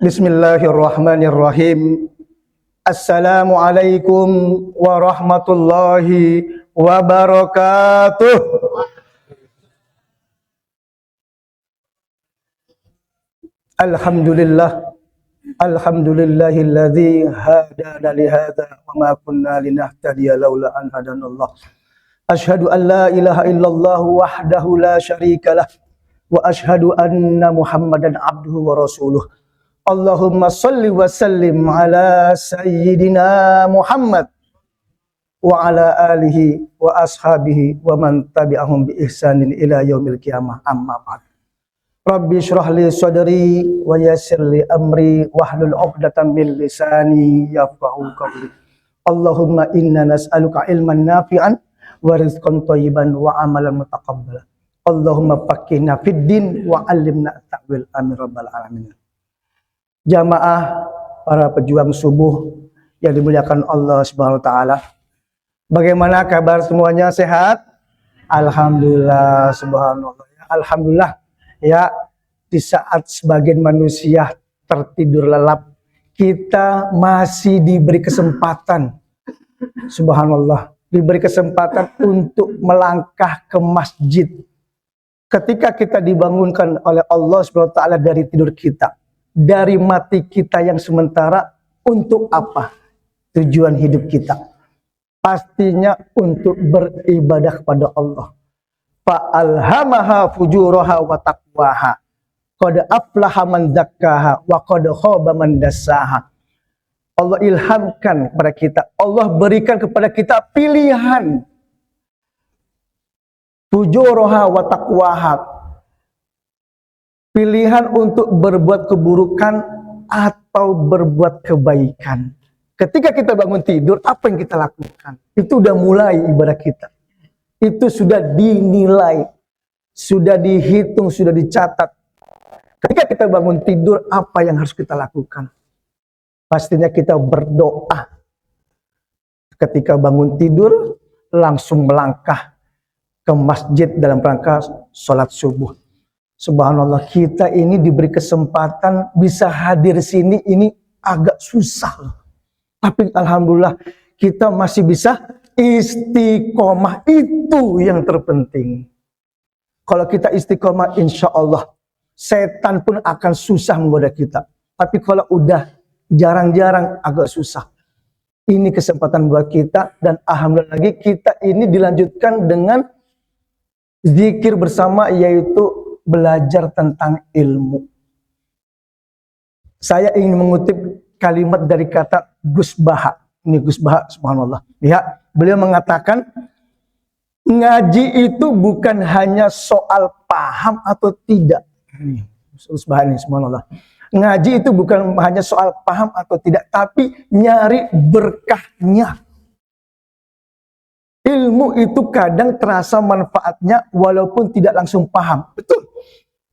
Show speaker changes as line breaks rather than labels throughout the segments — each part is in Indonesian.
Bismillahirrahmanirrahim. Assalamualaikum warahmatullahi wabarakatuh. Alhamdulillah. Alhamdulillahilladzi hadana li hadza wa ma kunna linahtadiya laula an hadanallah. Asyhadu an la ilaha illallah wahdahu la syarikalah wa asyhadu anna Muhammadan abduhu wa rasuluh. Allahumma salli wa sallim ala sayyidina Muhammad wa ala alihi wa ashabihi wa man tabi'ahum bi ihsanin ila yaumil qiyamah, amma ba'd. Rabbi shrah li sadri wa yassir li amri wahlul 'uqdatam min lisani yafqahu qawli. Allahumma inna nas'aluka ilman nafi'an wa rizqan thayyiban wa amalan mutaqabbalan. Allahumma faqihna fid din wa 'allimna at-ta'wil, amin rabbal alamin. Jamaah para pejuang subuh yang dimuliakan Allah Subhanahu wa taala. Bagaimana kabar semuanya, sehat? Alhamdulillah, subhanallah. Alhamdulillah ya, di saat sebagian manusia tertidur lelap, kita masih diberi kesempatan. Subhanallah, diberi kesempatan untuk melangkah ke masjid. Ketika kita dibangunkan oleh Allah Subhanahu wa taala dari tidur kita, dari mati kita yang sementara, untuk apa tujuan hidup kita? Pastinya untuk beribadah kepada Allah. Fa'alhamaha fujuraha wa taqwaha. Qad aflaha man zakkaha wa qad khaba man dassaha. Allah ilhamkan kepada kita, Allah berikan kepada kita pilihan. Fujuraha wa taqwaha. Pilihan untuk berbuat keburukan atau berbuat kebaikan. Ketika kita bangun tidur, apa yang kita lakukan? Itu udah mulai ibadah kita. Itu sudah dinilai, sudah dihitung, sudah dicatat. Ketika kita bangun tidur, apa yang harus kita lakukan? Pastinya kita berdoa. Ketika bangun tidur, langsung melangkah ke masjid dalam rangka sholat subuh. Subhanallah, kita ini diberi kesempatan bisa hadir sini, ini agak susah. Tapi alhamdulillah kita masih bisa istiqomah, itu yang terpenting. Kalau kita istiqomah, insya Allah setan pun akan susah menggoda kita. Tapi kalau udah jarang-jarang, agak susah. Ini kesempatan buat kita, dan alhamdulillah lagi kita ini dilanjutkan dengan zikir bersama, yaitu belajar tentang ilmu. Saya ingin mengutip kalimat dari kata Gus Baha. Ini Gus Baha, subhanallah. Lihat, beliau mengatakan, ngaji itu bukan hanya soal paham atau tidak. Gus Baha ini, subhanallah. Ngaji itu bukan hanya soal paham atau tidak, tapi nyari berkahnya. Ilmu itu kadang terasa manfaatnya walaupun tidak langsung paham. Betul.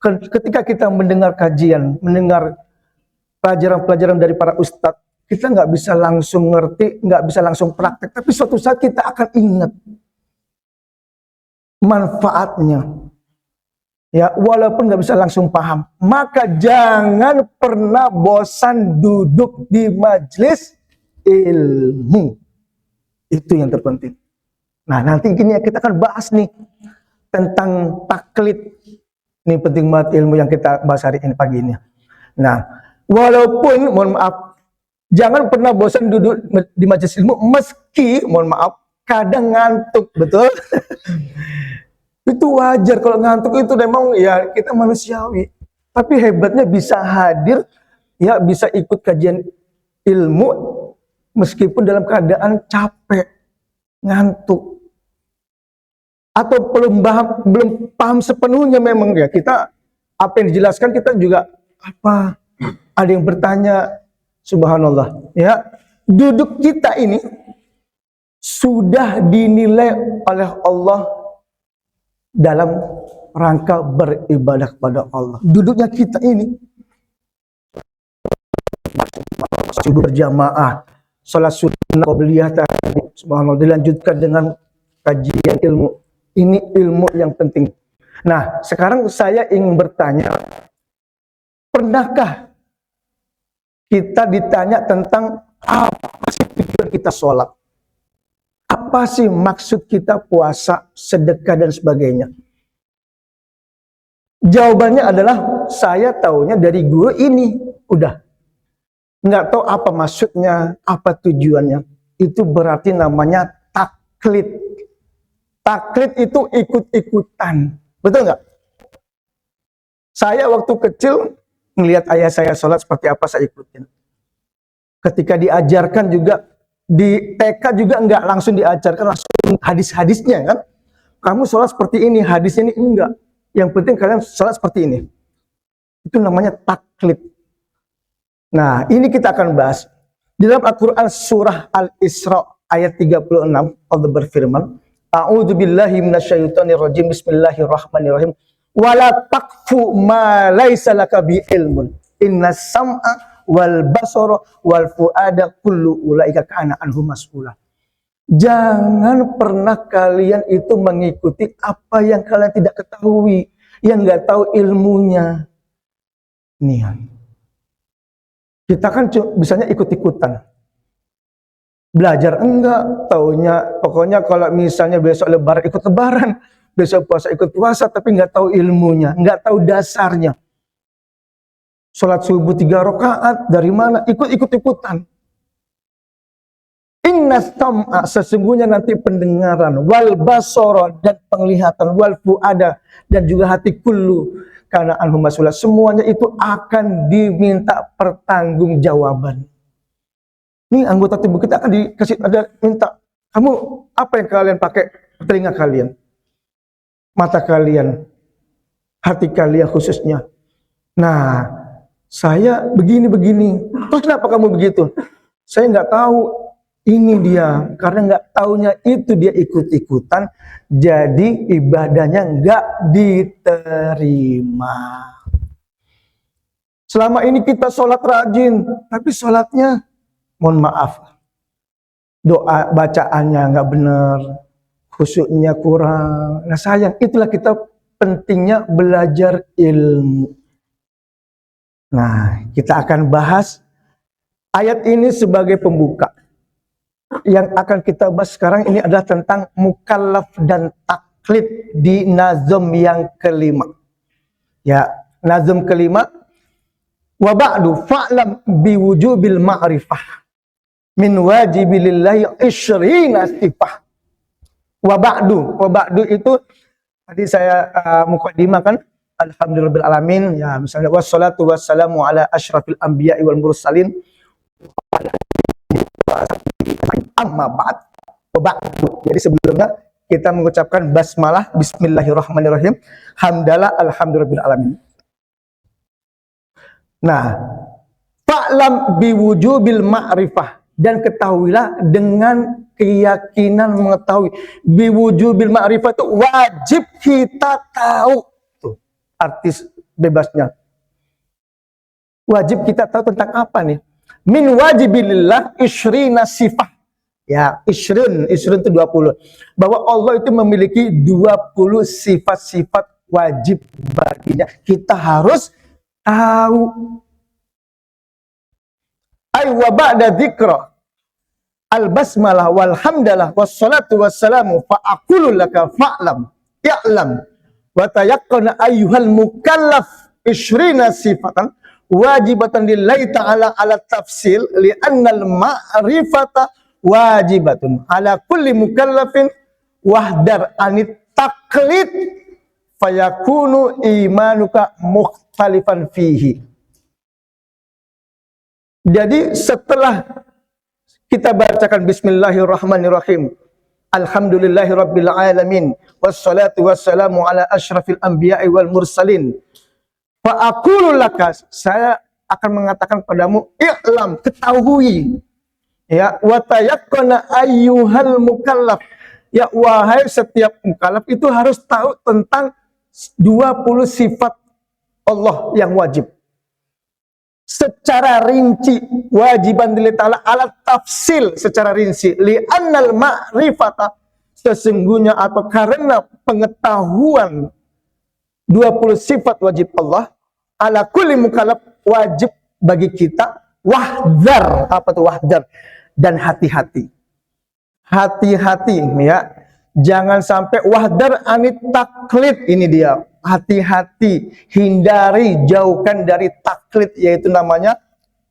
Ketika kita mendengar kajian, mendengar pelajaran-pelajaran dari para ustadz, kita nggak bisa langsung ngerti, nggak bisa langsung praktek, tapi suatu saat kita akan ingat manfaatnya. Ya, walaupun nggak bisa langsung paham, maka jangan pernah bosan duduk di majelis ilmu. Itu yang terpenting. Nah, nanti gini ya, kita akan bahas nih tentang taklid. Ini penting banget ilmu yang kita bahas hari ini, pagi ini. Nah, walaupun, mohon maaf, jangan pernah bosan duduk di majelis ilmu, meski, mohon maaf, kadang ngantuk, betul? Itu wajar, kalau ngantuk itu memang ya kita manusiawi. Tapi hebatnya bisa hadir, ya bisa ikut kajian ilmu, meskipun dalam keadaan capek, ngantuk. Atau belum paham sepenuhnya, memang ya kita, apa yang dijelaskan kita juga apa, ada yang bertanya, subhanallah ya, duduk kita ini sudah dinilai oleh Allah dalam rangka beribadah kepada Allah. Duduknya kita ini berjamaah, sholat sunnah qobliyah tadi, subhanallah, dilanjutkan dengan kajian ilmu. Ini ilmu yang penting. Nah, sekarang saya ingin bertanya, pernahkah kita ditanya tentang apa sih tujuan kita sholat, apa sih maksud kita puasa, sedekah dan sebagainya. Jawabannya adalah saya taunya dari guru ini, udah. Nggak tahu apa maksudnya, apa tujuannya. Itu berarti namanya taklid. Taklid itu ikut-ikutan, betul nggak? Saya waktu kecil melihat ayah saya sholat seperti apa saya ikutin. Ketika diajarkan juga di TK juga nggak langsung diajarkan langsung hadis-hadisnya kan. Kamu sholat seperti ini, hadis ini enggak. Yang penting kalian sholat seperti ini. Itu namanya taklid. Nah, ini kita akan bahas. Di dalam Al-Quran surah Al-Isra ayat 36, Allah berfirman, A'udzu billahi minasyaitonir rajim. Bismillahirrahmanirrahim. Wala taqfu ma laisa laka bi ilmun. Innas sam'a wal basara wal fuada kullu ulaika kana anhu mas'ula. Jangan pernah kalian itu mengikuti apa yang kalian tidak ketahui, yang nggak tahu ilmunya. Nih, kita kan bisanya ikut-ikutan. Belajar enggak, taunya pokoknya kalau misalnya besok lebaran ikut lebaran, besok puasa ikut puasa, tapi nggak tahu ilmunya, nggak tahu dasarnya. Sholat subuh 3 rakaat dari mana? Ikut-ikutan. Innas sam'a, sesungguhnya nanti pendengaran, wal basara dan penglihatan, wal fuada dan juga hati kullu karena anhu mas'ula, semuanya itu akan diminta pertanggungjawaban. Ini anggota tubuh kita akan dikasih, ada minta, kamu apa yang kalian pakai? Telinga kalian, mata kalian, hati kalian khususnya. Nah, saya begini-begini. Terus kenapa kamu begitu? Saya nggak tahu. Ini dia, karena nggak taunya itu dia ikut-ikutan, jadi ibadahnya nggak diterima. Selama ini kita sholat rajin, tapi sholatnya, mohon maaf, doa bacaannya nggak benar, khusyuknya kurang. Nah sayang, itulah kita pentingnya belajar ilmu. Nah, kita akan bahas ayat ini sebagai pembuka. Yang akan kita bahas sekarang ini adalah tentang mukallaf dan taklid di nazm yang kelima. Ya, nazm kelima. Wa ba'du fa'lam biwujubil ma'rifah min wajibilillahi isyrina sifah. Wa ba'du itu tadi saya mukadimah kan, alhamdulillahil alamin, ya misalnya wassalatu wassalamu ala asyrafil anbiya'i wal mursalin amma ba'd. Jadi sebelumnya kita mengucapkan basmalah, bismillahirrahmanirrahim, hamdalah, alhamdulillahil alamin. Nah, fa'lam biwujubil ma'rifah, dan ketahuilah dengan keyakinan mengetahui. Biwujubil ma'rifah itu wajib kita tahu. Tuh, artis bebasnya. Wajib kita tahu tentang apa nih? Min wajibilillah isyrina sifah. Ya, isyrun itu 20. Bahwa Allah itu memiliki 20 sifat-sifat wajib baginya. Kita harus tahu. Ay wa ba'da dzikra al-basmalah walhamdalah wassalatu wassalamu fa'aqulu laka fa'lam ya'lam wa tayaqqana ayyuhal mukallaf isyrina sifatan wajibatan lillahi ta'ala ala tafsil li'annal ma'rifata wajibatun ala kulli mukallafin wahdar anit taklid fayakunu imanuka mukhtalifan fihi. Jadi setelah kita bacakan bismillahirrahmanirrahim, alhamdulillahirabbil alamin, wassalatu wassalamu ala asyrafil anbiya'i wal mursalin, fa aqulu laka, saya akan mengatakan padamu, i'lam, ketahui, ya, wa tayaqqana ayyuhal mukallaf, ya wahai setiap mukallaf itu harus tahu tentang 20 sifat Allah yang wajib. Secara rinci, wajiban lillahi ta'ala ala tafsil, secara rinci, li'annal ma'rifata, sesungguhnya atau karena pengetahuan 20 sifat wajib Allah, ala kulli mukallaf, wajib bagi kita, Wahdar, apa tuh wahdar? Dan hati-hati. Hati-hati ya. Jangan sampai wahdar anit taklid, ini dia. Hati-hati, hindari, jauhkan dari taklid, yaitu namanya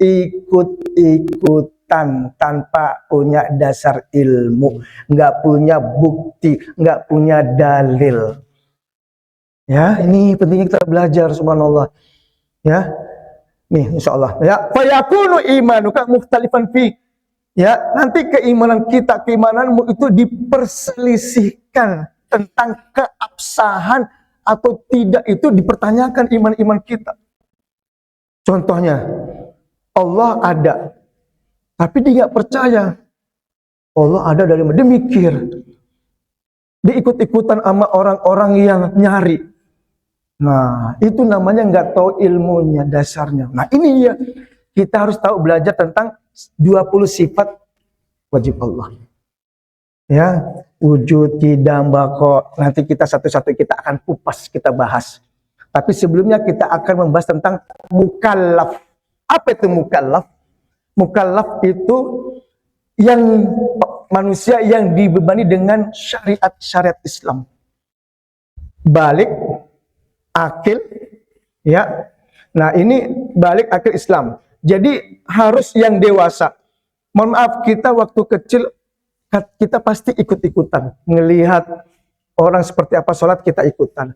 ikut-ikutan tanpa punya dasar ilmu, nggak punya bukti, nggak punya dalil. Ya, ini pentingnya kita belajar, subhanallah. Ya, nih insyaallah. Ya, fayakunu imanuka mukhtalifan fi. Ya, nanti keimananmu itu diperselisihkan tentang keabsahan atau tidak, itu dipertanyakan iman-iman kita. Contohnya, Allah ada, tapi dia nggak percaya. Allah ada dari mana? Dia mikir. Dia ikut-ikutan sama orang-orang yang nyari. Nah, itu namanya nggak tahu ilmunya, dasarnya. Nah, ini ya, kita harus tahu, belajar tentang 20 sifat wajib Allah. Ya, wujud, qidam, baqo. Nanti kita satu-satu kita akan kupas, kita bahas. Tapi sebelumnya kita akan membahas tentang mukallaf. Apa itu mukallaf? Mukallaf itu yang manusia yang dibebani dengan syariat Islam. Balik, akil, ya. Nah, ini balik, akil, Islam. Jadi harus yang dewasa. Mohon maaf, kita waktu kecil kita pasti ikut-ikutan. Ngelihat orang seperti apa sholat, kita ikutan.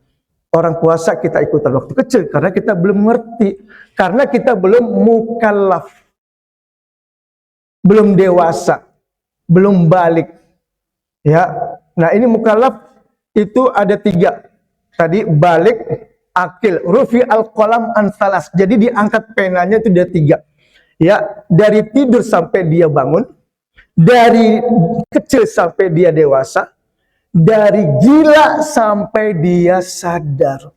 Orang puasa kita ikutan waktu kecil, karena kita belum ngerti. Karena kita belum mukallaf. Belum dewasa. Belum balik. Ya. Nah, ini mukallaf itu ada 3. Tadi balik, akil, rufi al-qalam an salas. Jadi diangkat penanya itu ada 3. Ya, dari tidur sampai dia bangun, dari kecil sampai dia dewasa, dari gila sampai dia sadar.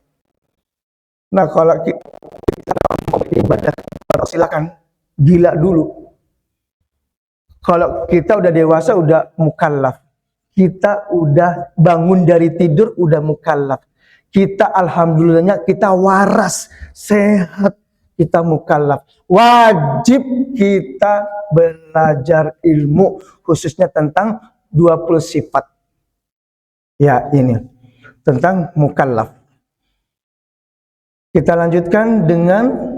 Nah, kalau kita mau ibadah, silakan gila dulu. Kalau kita udah dewasa, udah mukallaf. Kita udah bangun dari tidur, udah mukallaf. Kita alhamdulillahnya kita waras, sehat, kita mukallaf. Wajib kita belajar ilmu, khususnya tentang 20 sifat. Ya, ini tentang mukallaf. Kita lanjutkan dengan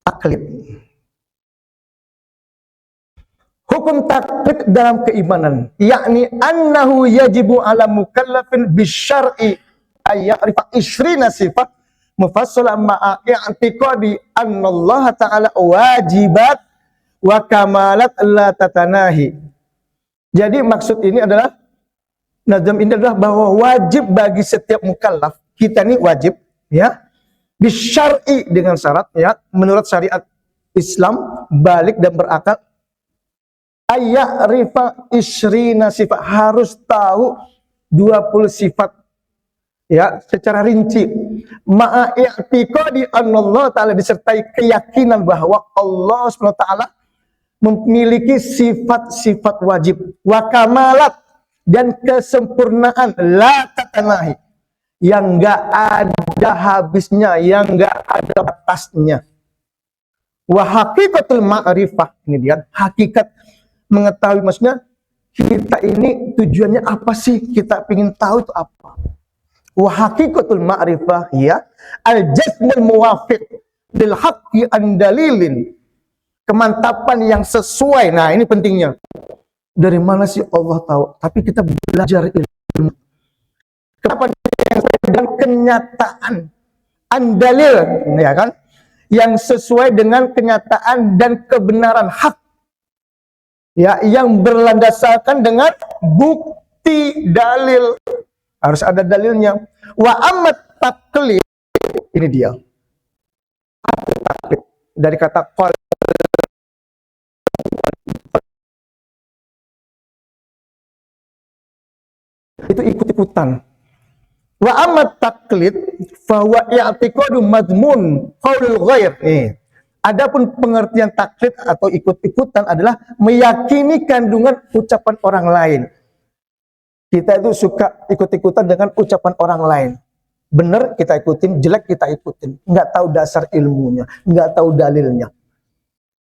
taklid. Hukum taklid dalam keimanan, yakni annahu yajibu ala mukallafin bisyar'i ayya'rifa ishrina sifat mufassala ma'a i'tiqadi annallaha ta'ala wajibat wa kamalat la tatanahi. Jadi maksud ini adalah, nazam ini adalah bahwa wajib bagi setiap mukallaf, kita ini wajib, ya, bisyar'i, dengan syarat, ya, menurut syariat Islam, balik dan berakal, ayya'rifa ishrina sifat, harus tahu 20 sifat, ya, secara rinci. Ma'a i'tiqadi anallah ta'ala, disertai keyakinan bahwa Allah SWT memiliki sifat-sifat wajib, wa kamalat, dan kesempurnaan, la tatanahi, yang enggak ada habisnya, yang enggak ada batasnya. Wa haqiqatul ma'rifah, ini dia hakikat mengetahui, maksudnya kita ini tujuannya apa sih, kita ingin tahu itu apa. Wa haqiqatul ma'rifah ya al-jazmul muwafiq lil haqqi an dalilin, kemantapan yang sesuai. Nah, ini pentingnya. Dari mana sih Allah tahu? Tapi kita belajar ilmu. Kenapa? Dengan kenyataan, andalil, ya kan? Yang sesuai dengan kenyataan dan kebenaran hak. Ya, yang berlandaskan dengan bukti, dalil. Harus ada dalilnya. Wa amat taklid, ini dia. Taklid dari kata qal, itu ikut-ikutan. Wa amat taklid fa huwa i'tiqadu madmun qaulul ghair. Adapun pengertian taklid atau ikut-ikutan adalah meyakini kandungan ucapan orang lain. Kita itu suka ikut-ikutan dengan ucapan orang lain. Benar kita ikutin, jelek kita ikutin. Nggak tahu dasar ilmunya, nggak tahu dalilnya.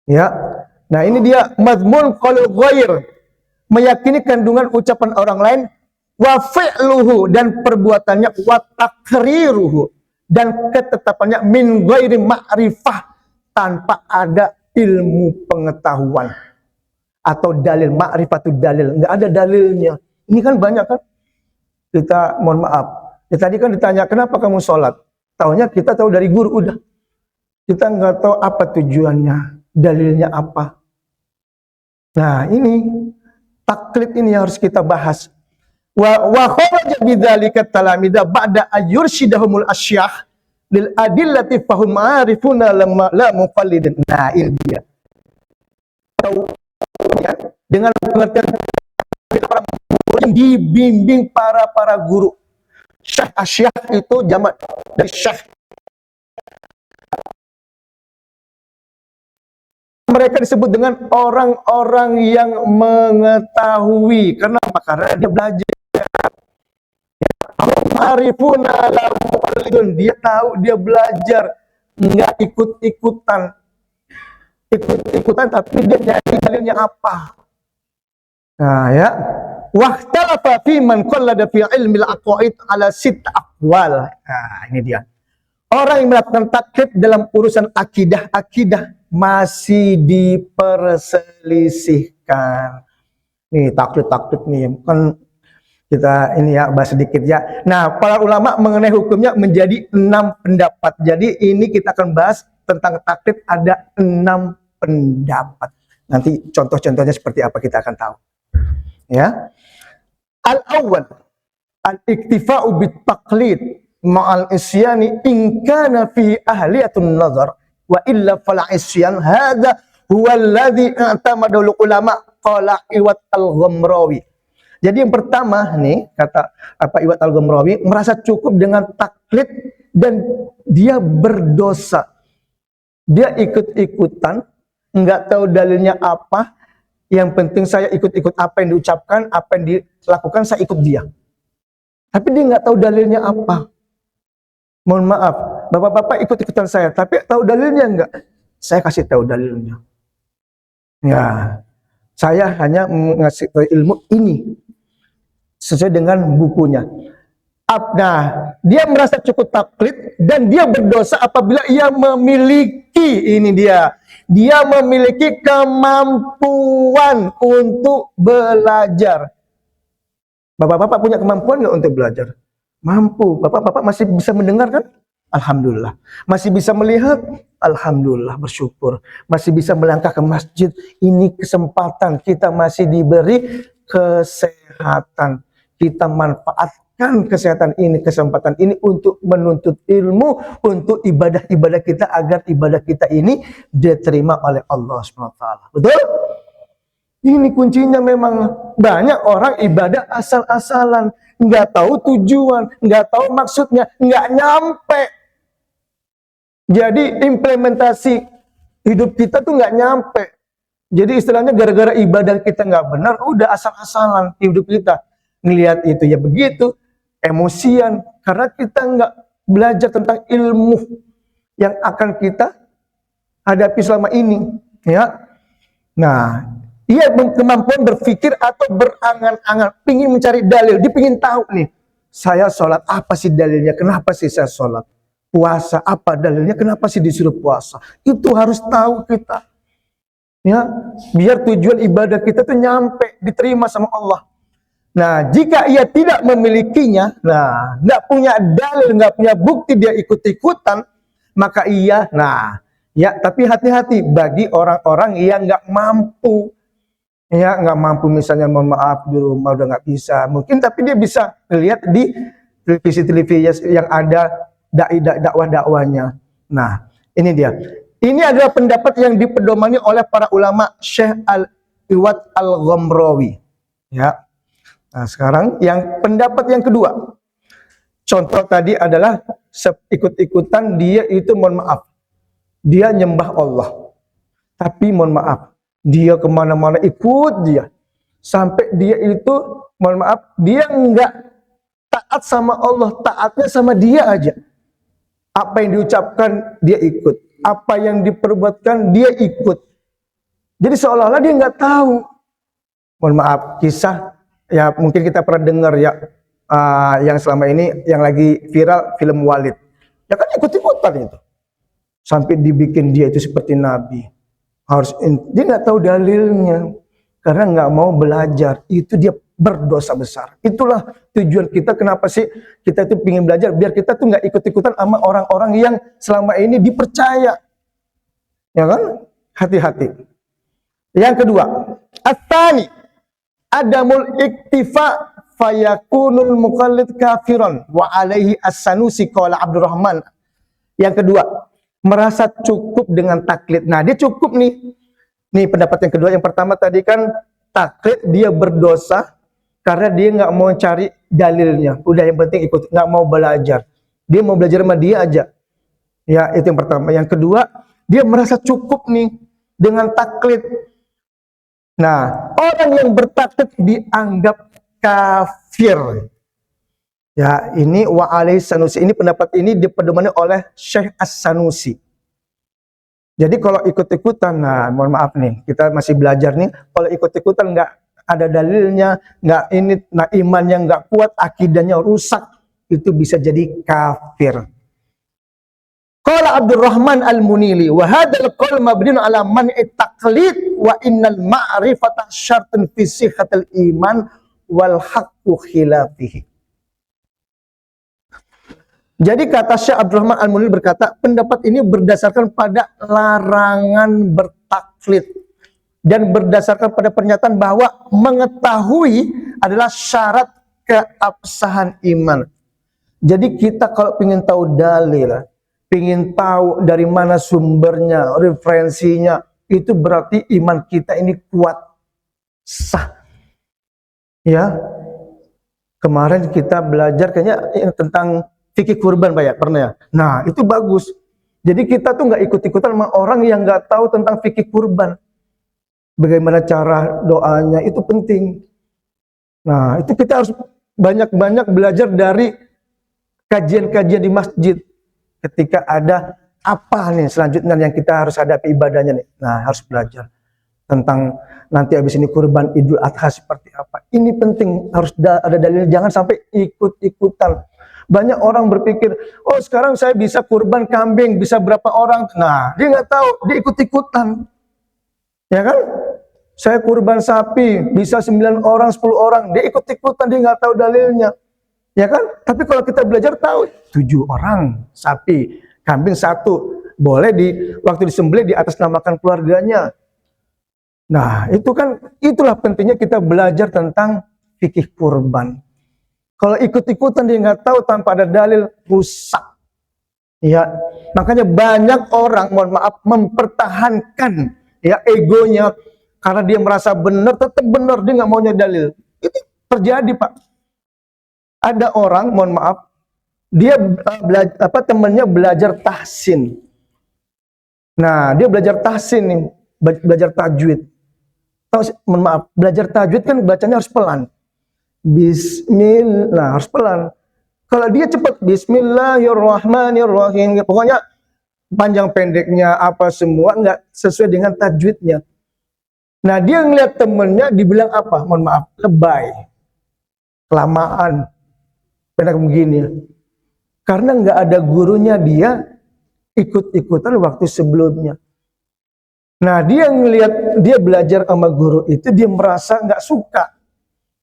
Ya. Nah, ini dia mazmun qaulul ghair, meyakini kandungan ucapan orang lain, wa fi'luhu, dan perbuatannya, wa takriruhu, dan ketetapannya, min ghairi ma'rifah, tanpa ada ilmu pengetahuan atau dalil. Ma'rifatul dalil, enggak ada dalilnya. Ini kan banyak kan, kita mohon maaf ya, tadi kan ditanya kenapa kamu sholat, taunya kita tahu dari guru, udah. Kita nggak tahu apa tujuannya, dalilnya apa. Nah, ini taklid ini harus kita bahas. Wa kharaja bidzalika talamida ba'da ayyurshidahumul asyakh lil adillati fahum arifuna la muqallidin. Nah, ini dia. Tahu ya, dengan pengertian para guru yang dibimbing para guru. Syekh, asyakh itu jamak dari syekh. Mereka disebut dengan orang-orang yang mengetahui. Kenapa? Karena dia belajar. Arifuna la muqallidun, dia tahu, dia belajar, enggak ikut-ikutan. Ikut-ikutan tapi dia nyari dalilnya apa. Nah, ya. Waqtalafa fi man qallada fi ilmi al-aqaid ala sitt aqwal. Nah, ini dia. Orang yang melakukan taklid dalam urusan akidah masih diperselisihkan. Nih taklid nih kan kita ini ya bahas sedikit ya. Nah, para ulama mengenai hukumnya menjadi 6 pendapat. Jadi ini kita akan bahas tentang taklid ada 6 pendapat. Nanti contoh-contohnya seperti apa kita akan tahu. Ya. Al-awwal al-iktifa'u bit-taqlid ma'al isyani in kana fi ahliyatun nazar wa illa fala isyan hadza huwa alladhi i'tamadul ulama qala Iwat al-Ghamrawi. Jadi yang pertama nih kata Iwat al-Ghamrawi, merasa cukup dengan taklid dan dia berdosa. Dia ikut-ikutan, enggak tahu dalilnya apa. Yang penting saya ikut-ikut apa yang diucapkan, apa yang dilakukan, saya ikut dia. Tapi dia enggak tahu dalilnya apa. Mohon maaf, bapak-bapak ikut-ikutan saya, tapi tahu dalilnya enggak? Saya kasih tahu dalilnya. Ya, saya hanya ngasih ilmu ini sesuai dengan bukunya. Nah, dia merasa cukup taklid dan dia berdosa apabila ia memiliki, ini dia memiliki kemampuan untuk belajar. Bapak-bapak punya kemampuan nggak untuk belajar? Mampu. Bapak-bapak masih bisa mendengar kan? Alhamdulillah. Masih bisa melihat? Alhamdulillah, bersyukur. Masih bisa melangkah ke masjid. Ini kesempatan, kita masih diberi kesehatan. Kita manfaatkan kesehatan ini, kesempatan ini untuk menuntut ilmu, untuk ibadah-ibadah kita agar ibadah kita ini diterima oleh Allah SWT. Betul? Ini kuncinya. Memang banyak orang ibadah asal-asalan, nggak tahu tujuan, nggak tahu maksudnya, nggak nyampe. Jadi implementasi hidup kita tuh nggak nyampe. Jadi istilahnya gara-gara ibadah kita nggak benar, udah asal-asalan hidup kita. Ngelihat itu ya begitu, emosian, karena kita nggak belajar tentang ilmu yang akan kita hadapi selama ini. Ya, nah, ia kemampuan berpikir atau berangan-angan, pingin mencari dalil, dia pingin tahu nih, saya sholat apa sih dalilnya, kenapa sih saya sholat? Puasa apa dalilnya, kenapa sih disuruh puasa? Itu harus tahu kita. Ya, biar tujuan ibadah kita tuh nyampe, diterima sama Allah. Nah, jika ia tidak memilikinya, nah, nggak punya dalil, nggak punya bukti, dia ikut-ikutan, maka ia, nah, ya, tapi hati-hati bagi orang-orang yang nggak mampu. Ya, nggak mampu, misalnya mohon maaf di rumah udah nggak bisa, mungkin, tapi dia bisa lihat di televisi-televisi yang ada dakwah-dakwahnya. Nah, ini dia. Ini adalah pendapat yang dipedomani oleh para ulama Syekh Iwat al-Ghamrawi. Ya. Nah, sekarang yang pendapat yang kedua. Contoh tadi adalah ikut-ikutan, dia itu mohon maaf, dia nyembah Allah. Tapi mohon maaf, dia kemana-mana ikut dia. Sampai dia itu, mohon maaf, dia enggak taat sama Allah, taatnya sama dia aja. Apa yang diucapkan, dia ikut. Apa yang diperbuatkan, dia ikut. Jadi seolah-olah dia nggak tahu. Mohon maaf, kisah ya mungkin kita pernah dengar ya, yang selama ini yang lagi viral film Walid. Ya kan ikut-ikutan itu. Sampai dibikin dia itu seperti nabi. Dia nggak tahu dalilnya karena nggak mau belajar. Itu dia berdosa besar. Itulah tujuan kita, kenapa sih kita itu ingin belajar, biar kita tuh nggak ikut-ikutan sama orang-orang yang selama ini dipercaya. Ya kan? Hati-hati. Yang kedua, at-tsani adamul iktifa fayakunul muqallid kafiran wa alaihi as-Sanusi qala Abdurrahman. Yang kedua, merasa cukup dengan taklid. Nah, dia cukup nih. Nih pendapat yang kedua. Yang pertama tadi kan taklid, dia berdosa karena dia nggak mau cari dalilnya. Udah, yang penting ikut, nggak mau belajar. Dia mau belajar sama dia aja. Ya, itu yang pertama. Yang kedua, dia merasa cukup nih dengan taklid. Nah, orang yang bertaklid dianggap kafir. Ya, ini wa alaihi Sanusi. Ini pendapat ini dipedomani oleh Syekh As-Sanusi. Jadi kalau ikut-ikutan, nah mohon maaf nih, kita masih belajar nih, kalau ikut-ikutan nggak ada dalilnya, nggak ini, nah imannya nggak kuat, akidahnya rusak, itu bisa jadi kafir. Qala Abdurrahman Al-Munili, wa hadzal qaul mabniun ala man'i taqlid wa innal ma'rifata syartun fi sihhatil iman wal haqqu khilafihi. Jadi kata Syekh Abdurrahman Al-Munili berkata, pendapat ini berdasarkan pada larangan bertaklid dan berdasarkan pada pernyataan bahwa mengetahui adalah syarat keabsahan iman. Jadi kita kalau ingin tahu dalil, ingin tahu dari mana sumbernya, referensinya, itu berarti iman kita ini kuat, sah. Ya, kemarin kita belajar kayaknya tentang fikih kurban, Pak ya, pernah ya? Nah, itu bagus. Jadi kita tuh nggak ikut-ikutan sama orang yang nggak tahu tentang fikih kurban. Bagaimana cara doanya, itu penting. Nah, itu kita harus banyak-banyak belajar dari kajian-kajian di masjid. Ketika ada apa nih selanjutnya yang kita harus hadapi ibadahnya nih. Nah, harus belajar tentang nanti habis ini kurban Idul Adha seperti apa. Ini penting, harus ada dalil, jangan sampai ikut-ikutan. Banyak orang berpikir, oh sekarang saya bisa kurban kambing, bisa berapa orang. Nah, dia nggak tahu, dia ikut-ikutan. Ya kan? Saya kurban sapi, bisa 9 orang, 10 orang. Dia ikut-ikutan, dia nggak tahu dalilnya. Ya kan? Tapi kalau kita belajar tahu, 7 orang sapi, kambing 1. Boleh waktu disembelih di atas namakan keluarganya. Nah, itu kan, itulah pentingnya kita belajar tentang fikih kurban. Kalau ikut-ikutan dia nggak tahu tanpa ada dalil, rusak. Ya, makanya banyak orang, mohon maaf, mempertahankan ya egonya karena dia merasa benar, tetap benar, dia nggak maunya dalil. Itu terjadi, Pak. Ada orang, mohon maaf, dia temannya belajar tahsin. Nah, dia belajar tahsin nih, belajar tajwid. Mohon maaf, belajar tajwid kan bacanya harus pelan. Bismillah, harus pelan. Kalau dia cepat, Bismillahirrahmanirrahim, pokoknya panjang pendeknya apa semua nggak sesuai dengan tajwidnya. Nah, dia ngeliat temennya dibilang apa? Mohon maaf, lebay, kelamaan, pendek begini. Karena nggak ada gurunya, dia ikut-ikutan waktu sebelumnya. Nah, dia ngelihat, dia belajar sama guru itu, dia merasa nggak suka.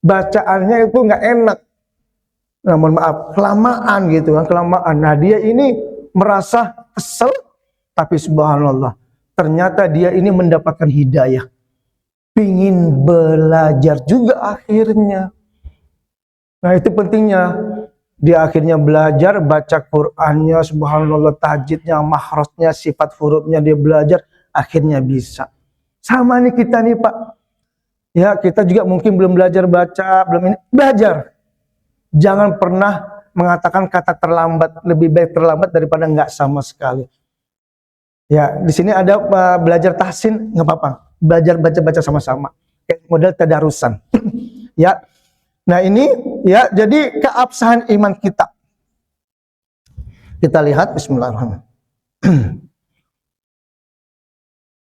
Bacaannya itu nggak enak. Nah, mohon maaf, kelamaan gitu kan, kelamaan. Nah, dia ini merasa kesel, tapi subhanallah, ternyata dia ini mendapatkan hidayah. Pingin belajar juga akhirnya. Nah, itu pentingnya. Dia akhirnya belajar, baca Qur'annya, subhanallah, tajidnya, mahrajnya, sifat hurufnya, dia belajar, akhirnya bisa. Sama nih kita nih, Pak. Ya, kita juga mungkin belum belajar baca, belum ini. Belajar. Jangan pernah mengatakan kata terlambat, lebih baik terlambat daripada enggak sama sekali. Ya, di sini ada belajar tahsin, nggak apa-apa. Belajar baca-baca sama-sama. Kayak model tadarusan. Ya. Nah, ini ya, jadi keabsahan iman kita. Kita lihat, bismillahirrahmanirrahim.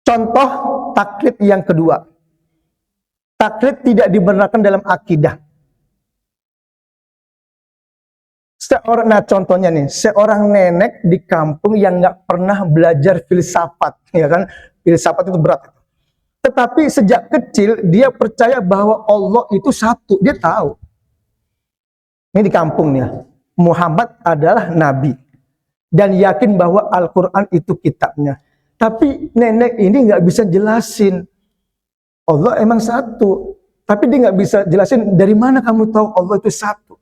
Contoh taklid yang kedua. Taklid tidak dibenarkan dalam akidah. Nah contohnya nih, seorang nenek di kampung yang nggak pernah belajar filsafat, ya kan? Filsafat itu berat. Tetapi sejak kecil dia percaya bahwa Allah itu satu, dia tahu. Ini di kampungnya, Muhammad adalah nabi dan yakin bahwa Al-Quran itu kitabnya. Tapi nenek ini nggak bisa jelasin Allah emang satu, tapi dia nggak bisa jelasin dari mana kamu tahu Allah itu satu.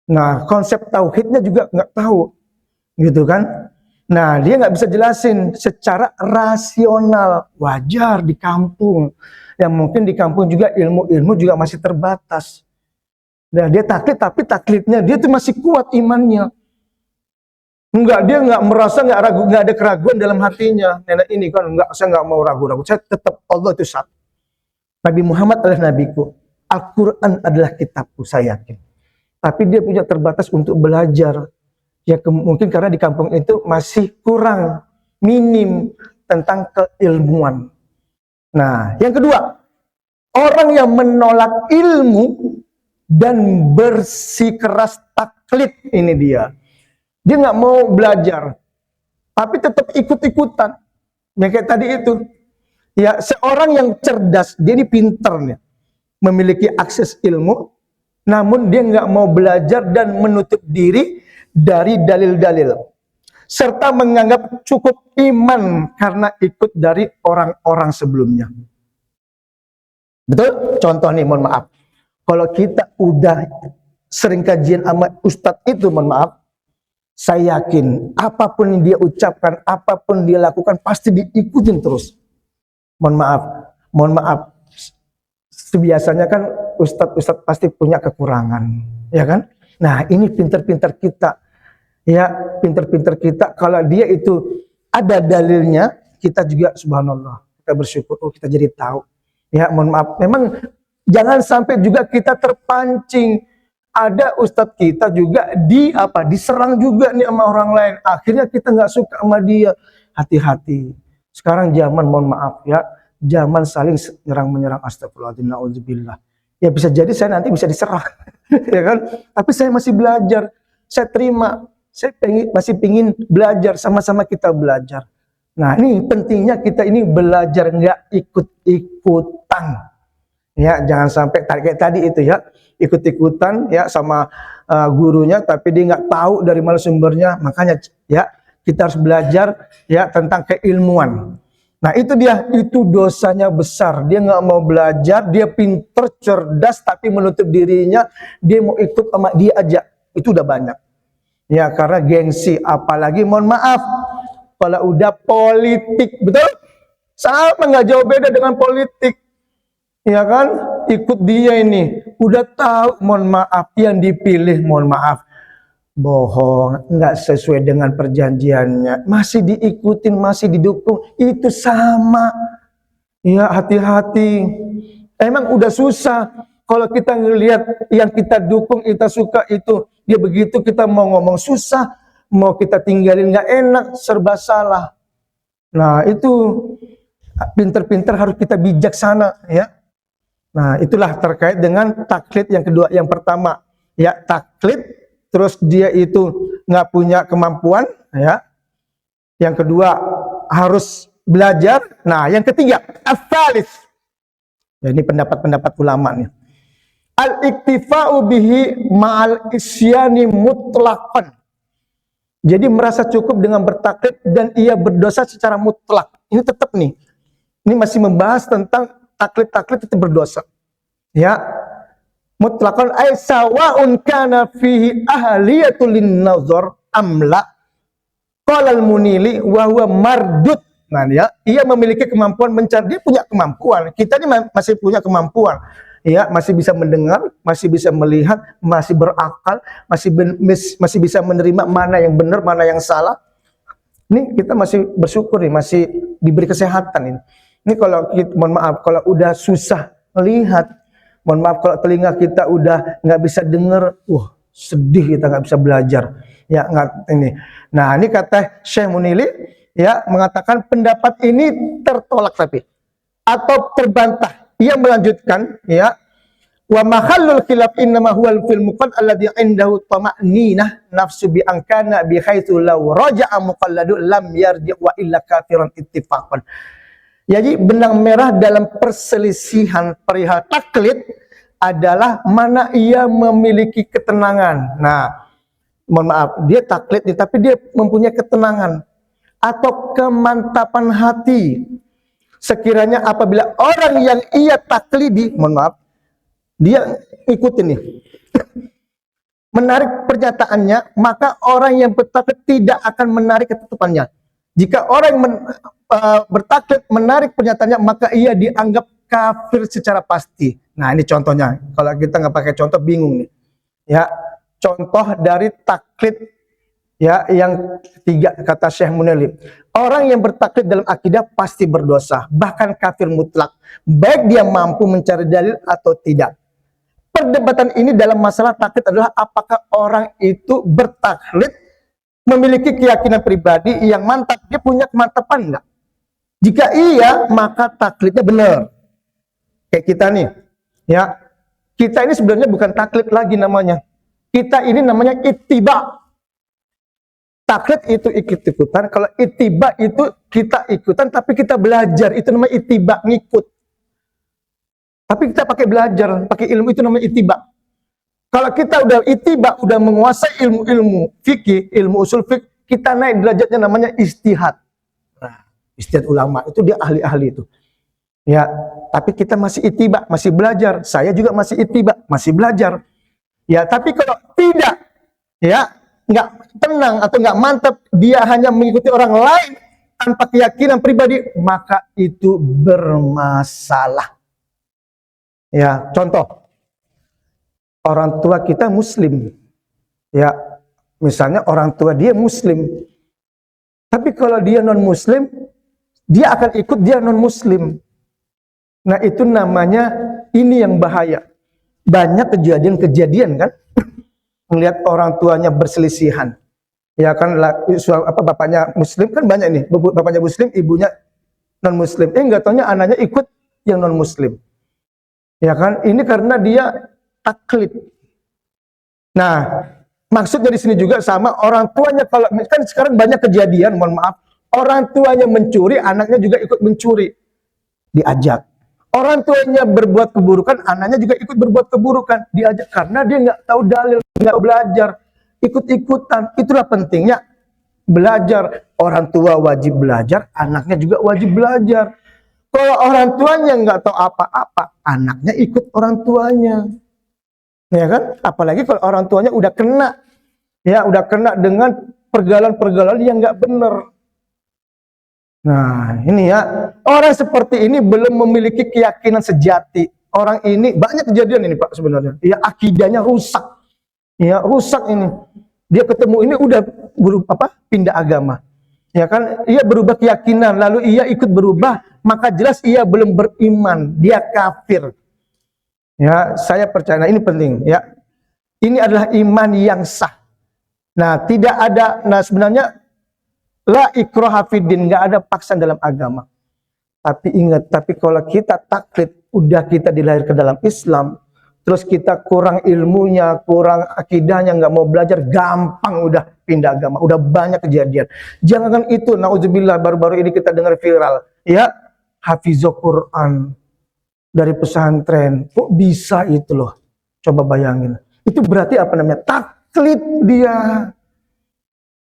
Nah konsep tauhidnya juga nggak tahu, gitu kan? Nah dia nggak bisa jelasin secara rasional. Wajar di kampung, yang mungkin di kampung juga ilmu juga masih terbatas. Nah dia taklid, tapi taklidnya dia tuh masih kuat imannya. Dia nggak merasa, nggak ragu, nggak ada keraguan dalam hatinya. Nenek ini kan saya nggak mau ragu-ragu. Saya tetap Allah itu satu. Nabi Muhammad adalah nabiku. Al-Quran adalah kitabku, saya yakin. Tapi dia punya terbatas untuk belajar. Ya mungkin karena di kampung itu masih kurang, minim tentang keilmuan. Nah, yang kedua, orang yang menolak ilmu dan bersikeras taklid, ini dia. Dia nggak mau belajar, tapi tetap ikut-ikutan. Yang kayak tadi itu. Ya, seorang yang cerdas, dia ini pinter nih, memiliki akses ilmu, namun dia nggak mau belajar dan menutup diri dari dalil-dalil. Serta menganggap cukup iman karena ikut dari orang-orang sebelumnya. Betul? Contoh nih, mohon maaf. Kalau kita udah sering kajian sama ustadz itu, mohon maaf, saya yakin apapun yang dia ucapkan, apapun dia lakukan pasti diikutin terus. Mohon maaf. Biasanya kan ustadz pasti punya kekurangan, ya kan? Nah ini pinter-pinter kita, ya pinter-pinter kita. Kalau dia itu ada dalilnya, kita juga subhanallah, kita bersyukur, oh kita jadi tahu. Ya mohon maaf, memang jangan sampai juga kita terpancing. Ada ustadz kita juga diserang juga nih sama orang lain. Akhirnya kita nggak suka sama dia. Hati-hati. Sekarang zaman, mohon maaf ya, zaman saling menyerang. Astagfirullahaladzim, na'udzubillah. Ya bisa jadi saya nanti bisa diserang, ya kan? Tapi saya masih belajar. Saya terima. Saya masih pingin belajar. Sama-sama kita belajar. Nah ini pentingnya kita ini belajar, nggak ikut-ikutan. Ya jangan sampai kayak tadi itu ya. Ikut-ikutan ya sama gurunya, tapi dia nggak tahu dari mana sumbernya. Makanya ya kita harus belajar ya tentang keilmuan. Nah itu dia, itu dosanya besar. Dia nggak mau belajar, dia pinter, cerdas, tapi menutup dirinya, dia mau ikut sama dia aja. Itu udah banyak. Ya karena gengsi, apalagi mohon maaf kalau udah politik, betul? Sama nggak jauh beda dengan politik. Ya kan, ikut dia ini, udah tahu, mohon maaf, yang dipilih, mohon maaf, bohong, nggak sesuai dengan perjanjiannya, masih diikutin, masih didukung, itu sama. Ya hati-hati, emang udah susah, kalau kita ngelihat yang kita dukung, kita suka itu, dia begitu kita mau ngomong susah, mau kita tinggalin nggak enak, serba salah. Nah itu, pinter-pinter harus kita bijaksana, ya. Nah, itulah terkait dengan taklid yang kedua. Yang pertama, ya taklid, terus dia itu nggak punya kemampuan, ya. Yang kedua, harus belajar. Nah, yang ketiga, as-salis. Ya, ini pendapat-pendapat ulama nih. Al-iktifa'u bihi ma'al isyani mutlaqan. Jadi merasa cukup dengan bertaklid dan ia berdosa secara mutlak. Ini tetap nih. Ini masih membahas tentang taklid itu berdosa. Ya. Mutlaqan ay sawa'un kana fihi ahliyatul linnazar amla. Qala al-Munili wa huwa mardud. Nah, ya, ia memiliki kemampuan mencari, dia punya kemampuan. Kita ini masih punya kemampuan. Ya, masih bisa mendengar, masih bisa melihat, masih berakal, masih bisa menerima mana yang benar, mana yang salah. Ini kita masih bersyukur nih, masih diberi kesehatan ini. Ini kalau kita, mohon maaf, kalau udah susah melihat, mohon maaf kalau telinga kita udah nggak bisa dengar, sedih kita nggak bisa belajar. Ya nggak ini. Nah ini kata Syekh Munili ya mengatakan pendapat ini tertolak tapi atau terbantah. Ia melanjutkan, ya, wa mahallul khilaf innama huwal fil muqad alladhi indahu tama'ninah nafsu bi ankana bi haitsu law raja'a muqalladu lam yarji' wa illa kafiran ittifaqan. Jadi benang merah dalam perselisihan perihal taklid adalah mana ia memiliki ketenangan. Nah, mohon maaf, dia taklid tapi dia mempunyai ketenangan atau kemantapan hati. Sekiranya apabila orang yang ia taklidi, mohon maaf, dia ikutin nih, menarik pernyataannya, maka orang yang bertaklid tidak akan menarik ketetapannya. Jika orang yang bertaklid menarik pernyataannya, maka ia dianggap kafir secara pasti. Nah, ini contohnya. Kalau kita nggak pakai contoh, bingung nih. Ya, contoh dari taklid, ya, yang ketiga kata Syekh Munelib. Orang yang bertaklid dalam akidah pasti berdosa, bahkan kafir mutlak, baik dia mampu mencari dalil atau tidak. Perdebatan ini dalam masalah taklid adalah apakah orang itu bertaklid memiliki keyakinan pribadi yang mantap, dia punya kemantapan enggak? Jika iya, maka taklidnya benar. Kayak kita nih, ya, kita ini sebenarnya bukan taklid lagi namanya. Kita ini namanya ittiba. Taklid itu ikut-ikutan, kalau ittiba itu kita ikutan tapi kita belajar, itu namanya ittiba, ngikut. Tapi kita pakai belajar, pakai ilmu, itu namanya ittiba. Kalau kita udah ittiba, udah menguasai ilmu-ilmu fikih, ilmu usul fikih, kita naik derajatnya namanya istihad. Nah, istihad ulama itu dia ahli-ahli itu. Ya, tapi kita masih ittiba, masih belajar. Saya juga masih ittiba, masih belajar. Ya, tapi kalau tidak, ya, nggak tenang atau nggak mantap, dia hanya mengikuti orang lain tanpa keyakinan pribadi, maka itu bermasalah. Ya, contoh, orang tua kita muslim, ya, misalnya orang tua dia muslim, tapi kalau dia non muslim, dia akan ikut dia non muslim. Nah, itu namanya, ini yang bahaya. Banyak kejadian-kejadian kan, melihat orang tuanya berselisihan, ya kan, bapaknya muslim kan banyak nih, bapaknya muslim, ibunya non muslim, nggak taunya anaknya ikut yang non muslim, ya kan, ini karena dia taklid. Nah, maksudnya di sini juga sama orang tuanya, kalau kan sekarang banyak kejadian, mohon maaf, orang tuanya mencuri, anaknya juga ikut mencuri, diajak. Orang tuanya berbuat keburukan, anaknya juga ikut berbuat keburukan, diajak, karena dia nggak tahu dalil, nggak belajar, ikut-ikutan. Itulah pentingnya belajar. Orang tua wajib belajar, anaknya juga wajib belajar. Kalau orang tuanya nggak tahu apa-apa, anaknya ikut orang tuanya, ya kan? Apalagi kalau orang tuanya udah kena, ya, udah kena dengan pergaulan-pergaulan yang nggak benar. Nah, ini ya, orang seperti ini belum memiliki keyakinan sejati. Orang ini banyak kejadian ini, Pak, sebenarnya. Ya, akidahnya rusak. Ya, rusak ini. Dia ketemu ini udah pindah agama. Ya kan, ia berubah keyakinan, lalu ia ikut berubah, maka jelas ia belum beriman, dia kafir. Ya, saya percaya, nah ini penting, ya. Ini adalah iman yang sah. Nah, tidak ada, nah sebenarnya la ikraha fiddin, nggak ada paksaan dalam agama. Tapi ingat, tapi kalau kita taklid, udah kita dilahirkan dalam Islam, terus kita kurang ilmunya, kurang akidahnya, nggak mau belajar, gampang udah pindah agama. Udah banyak kejadian. Jangan itu, naudzubillah, baru-baru ini kita dengar viral, ya, hafizul Quran dari pesantren. Kok bisa itu loh? Coba bayangin. Itu berarti apa namanya? Taklid dia.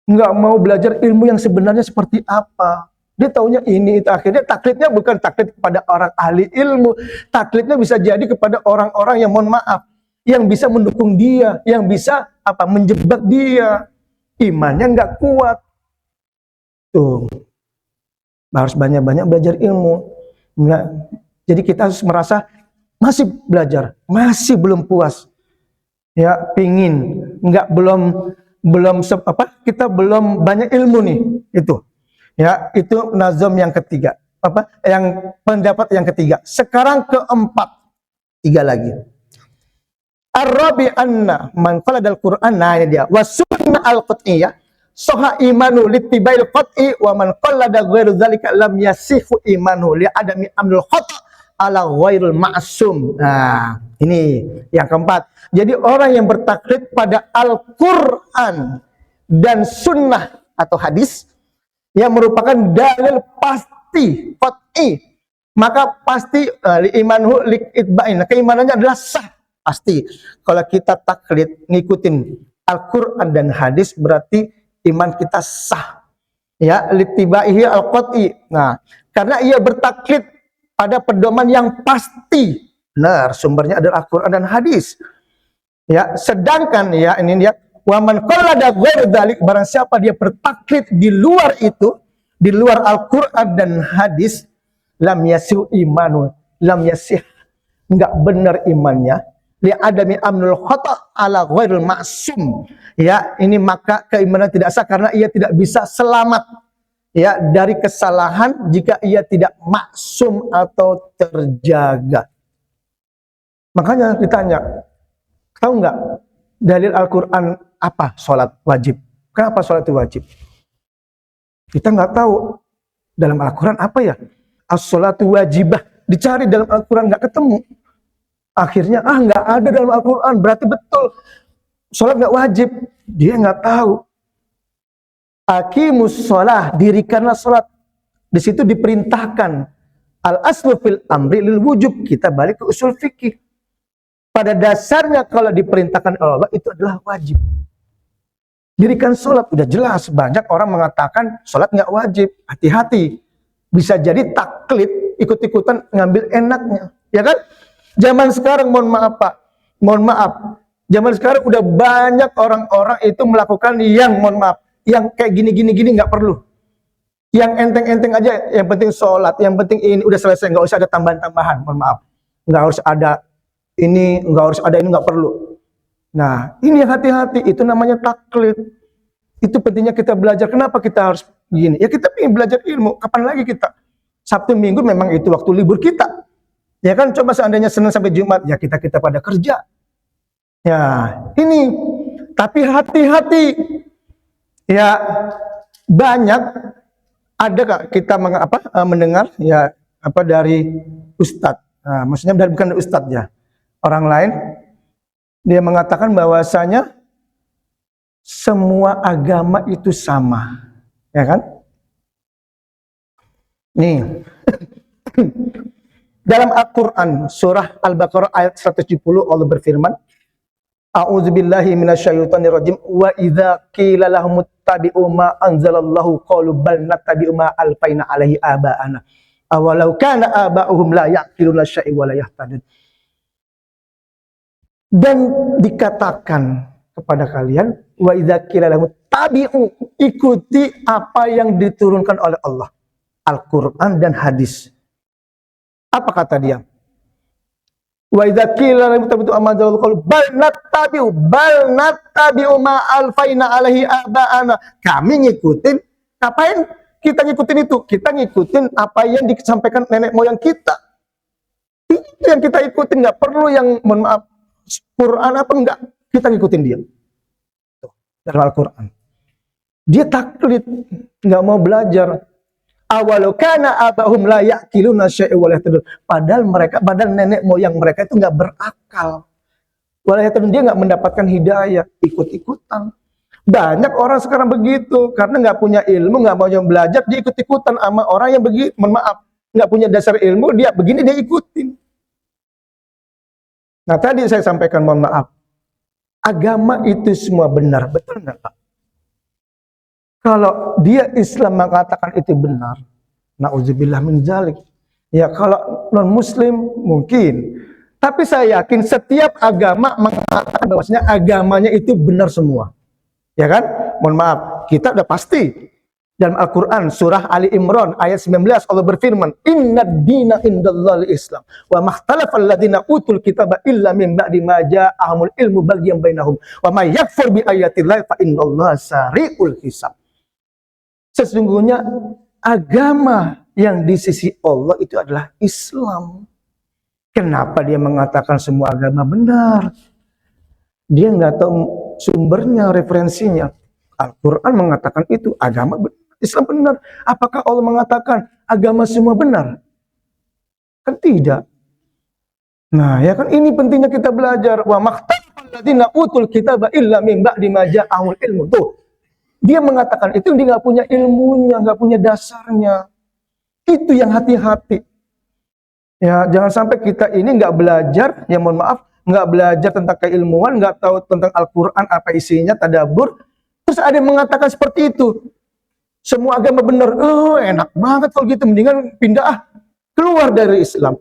Nggak mau belajar ilmu yang sebenarnya seperti apa. Dia taunya ini, itu. Akhirnya taklidnya bukan taklid kepada orang ahli ilmu. Taklidnya bisa jadi kepada orang-orang yang, mohon maaf, yang bisa mendukung dia, yang bisa menjebak dia. Imannya nggak kuat. Tuh. Harus banyak-banyak belajar ilmu. Nggak. Jadi kita harus merasa masih belajar, masih belum puas. Ya, pingin, kita belum banyak ilmu nih, itu. Ya, itu nazam yang ketiga. Yang pendapat yang ketiga. Sekarang keempat, tiga lagi. Ar-rabi anna man qalada al-Qur'an, nah ini dia. Wa sunnah al-qat'iyyah, soha imanu littibail qat'i wa man qallada ghairu dzalika lam yasihu imanu li adami amrul khata' ala ghairil ma'sum. Nah, ini yang keempat. Jadi orang yang bertaklid pada Al-Qur'an dan sunnah atau hadis yang merupakan dalil pasti qat'i, maka pasti imanhu li'itba'in, keimanannya adalah sah pasti. Kalau kita taklid ngikutin Al-Qur'an dan hadis berarti iman kita sah. Ya, litibaihi al-qat'i. Nah, karena ia bertaklid pada pedoman yang pasti. Benar, sumbernya adalah Al-Qur'an dan hadis. Ya, sedangkan ya ini dia wa man qallada ghairu dzalik, barang siapa dia bertaklid di luar itu, di luar Al-Qur'an dan hadis, lam yasihu imanu, lam yasih, enggak benar imannya, li adami amnul khata' ala ghairil ma'sum. Ya, ini maka keimanan tidak sah karena ia tidak bisa selamat ya dari kesalahan jika ia tidak maksum atau terjaga. Makanya ditanya, tahu nggak dalil Al-Quran apa sholat wajib? Kenapa sholat itu wajib? Kita nggak tahu dalam Al-Quran apa ya? As-sholatu wajibah, dicari dalam Al-Quran nggak ketemu. Akhirnya nggak ada dalam Al-Quran, berarti betul sholat nggak wajib. Dia nggak tahu. Aqimus sholah, dirikanlah sholat. Di situ diperintahkan al-aslu fil amri lil wujub. Kita balik ke usul fikih. Pada dasarnya kalau diperintahkan Allah itu adalah wajib. Dirikan sholat, udah jelas. Banyak orang mengatakan sholat nggak wajib. Hati-hati, bisa jadi taklid, ikut-ikutan ngambil enaknya, ya kan? Zaman sekarang, mohon maaf Pak, mohon maaf, zaman sekarang udah banyak orang-orang itu melakukan yang, mohon maaf, yang kayak gini-gini nggak perlu. Yang enteng-enteng aja, yang penting sholat, yang penting ini udah selesai, nggak usah ada tambahan-tambahan, mohon maaf. Nggak harus ada ini, nggak harus ada ini, nggak perlu. Nah, ini hati-hati, itu namanya taklid. Itu pentingnya kita belajar. Kenapa kita harus begini? Ya kita ingin belajar ilmu. Kapan lagi kita? Sabtu Minggu memang itu waktu libur kita. Ya kan, coba seandainya Senin sampai Jumat, ya kita pada kerja. Ya, ini. Tapi hati-hati. Ya, banyak ada kak kita mendengar ya dari ustadz. Nah, maksudnya bukan ustadz ya. Orang lain dia mengatakan bahwasanya semua agama itu sama. Ya kan? Nih. Dalam Al-Quran, surah Al-Baqarah ayat 170, Allah berfirman, A'udzubillahi minasyaitonirrajim, wa idza qila lahum ittabi'u ma anzalallahu qalu bal nattabi'u ma alfaina alaihi aba'ana awalau kana aba'uhum la ya'qiluna syai'an wa la yahtadun. Dan dikatakan kepada kalian, wa idza qila lahum tabi'u, ikuti apa yang diturunkan oleh Allah, Al-Quran dan hadis. Apa kata dia? Wa idza qila lahum tabi'u ma anzalallahu qalu bal nattabi'u ma alfaina alaihi aba'ana. Kami ngikutin, ngapain kita ngikutin itu? Kita ngikutin apa yang disampaikan nenek moyang kita. Itu yang kita ikutin, nggak perlu yang mohon maaf Quran apa enggak, kita ngikutin dia. Dalam Al-Quran. Dia taklid, nggak mau belajar. Awalau kana abahum la ya'qiluna syai'an wa la yahtadun. Padahal nenek moyang mereka itu nggak berakal. Wa la yahtadun, dia nggak mendapatkan hidayah, ikut-ikutan. Banyak orang sekarang begitu karena nggak punya ilmu, nggak mau belajar, dia ikut-ikutan sama orang yang begitu, mohon maaf, nggak punya dasar ilmu, dia begini dia ikutin. Nah, tadi saya sampaikan, mohon maaf, agama itu semua benar, betul nggak Pak? Kalau dia Islam mengatakan itu benar, na'udzubillah min dzalik. Ya kalau non Muslim mungkin, tapi saya yakin setiap agama mengatakan bahwasanya agamanya itu benar semua, ya kan? Mohon maaf, kita udah pasti dalam Al-Quran surah Ali Imran ayat 19 Allah berfirman, Innad dina indallahil Islam wa makhtalafal ladzina utul kitaba illa min ba'di ma ja'ahumul ilmu baghyan bainahum wa may yakfur bi ayatillahi fa innallaha sari'ul hisab. Sesungguhnya agama yang di sisi Allah itu adalah Islam. Kenapa dia mengatakan semua agama benar? Dia nggak tahu sumbernya, referensinya. Al-Quran mengatakan itu agama Islam benar. Apakah Allah mengatakan agama semua benar? Kan tidak. Nah, ya kan ini pentingnya kita belajar. Wa maktalafal ladzina utul kitaba illa min ba'di ma ja'ahumul ilmu. Tuh. Dia mengatakan itu dia nggak punya ilmunya, nggak punya dasarnya. Itu yang hati-hati. Ya, jangan sampai kita ini nggak belajar, ya mohon maaf, nggak belajar tentang keilmuan, nggak tahu tentang Al-Quran apa isinya, tadabbur. Terus ada yang mengatakan seperti itu. Semua agama benar. Oh, enak banget kalau gitu. Mendingan pindah keluar dari Islam.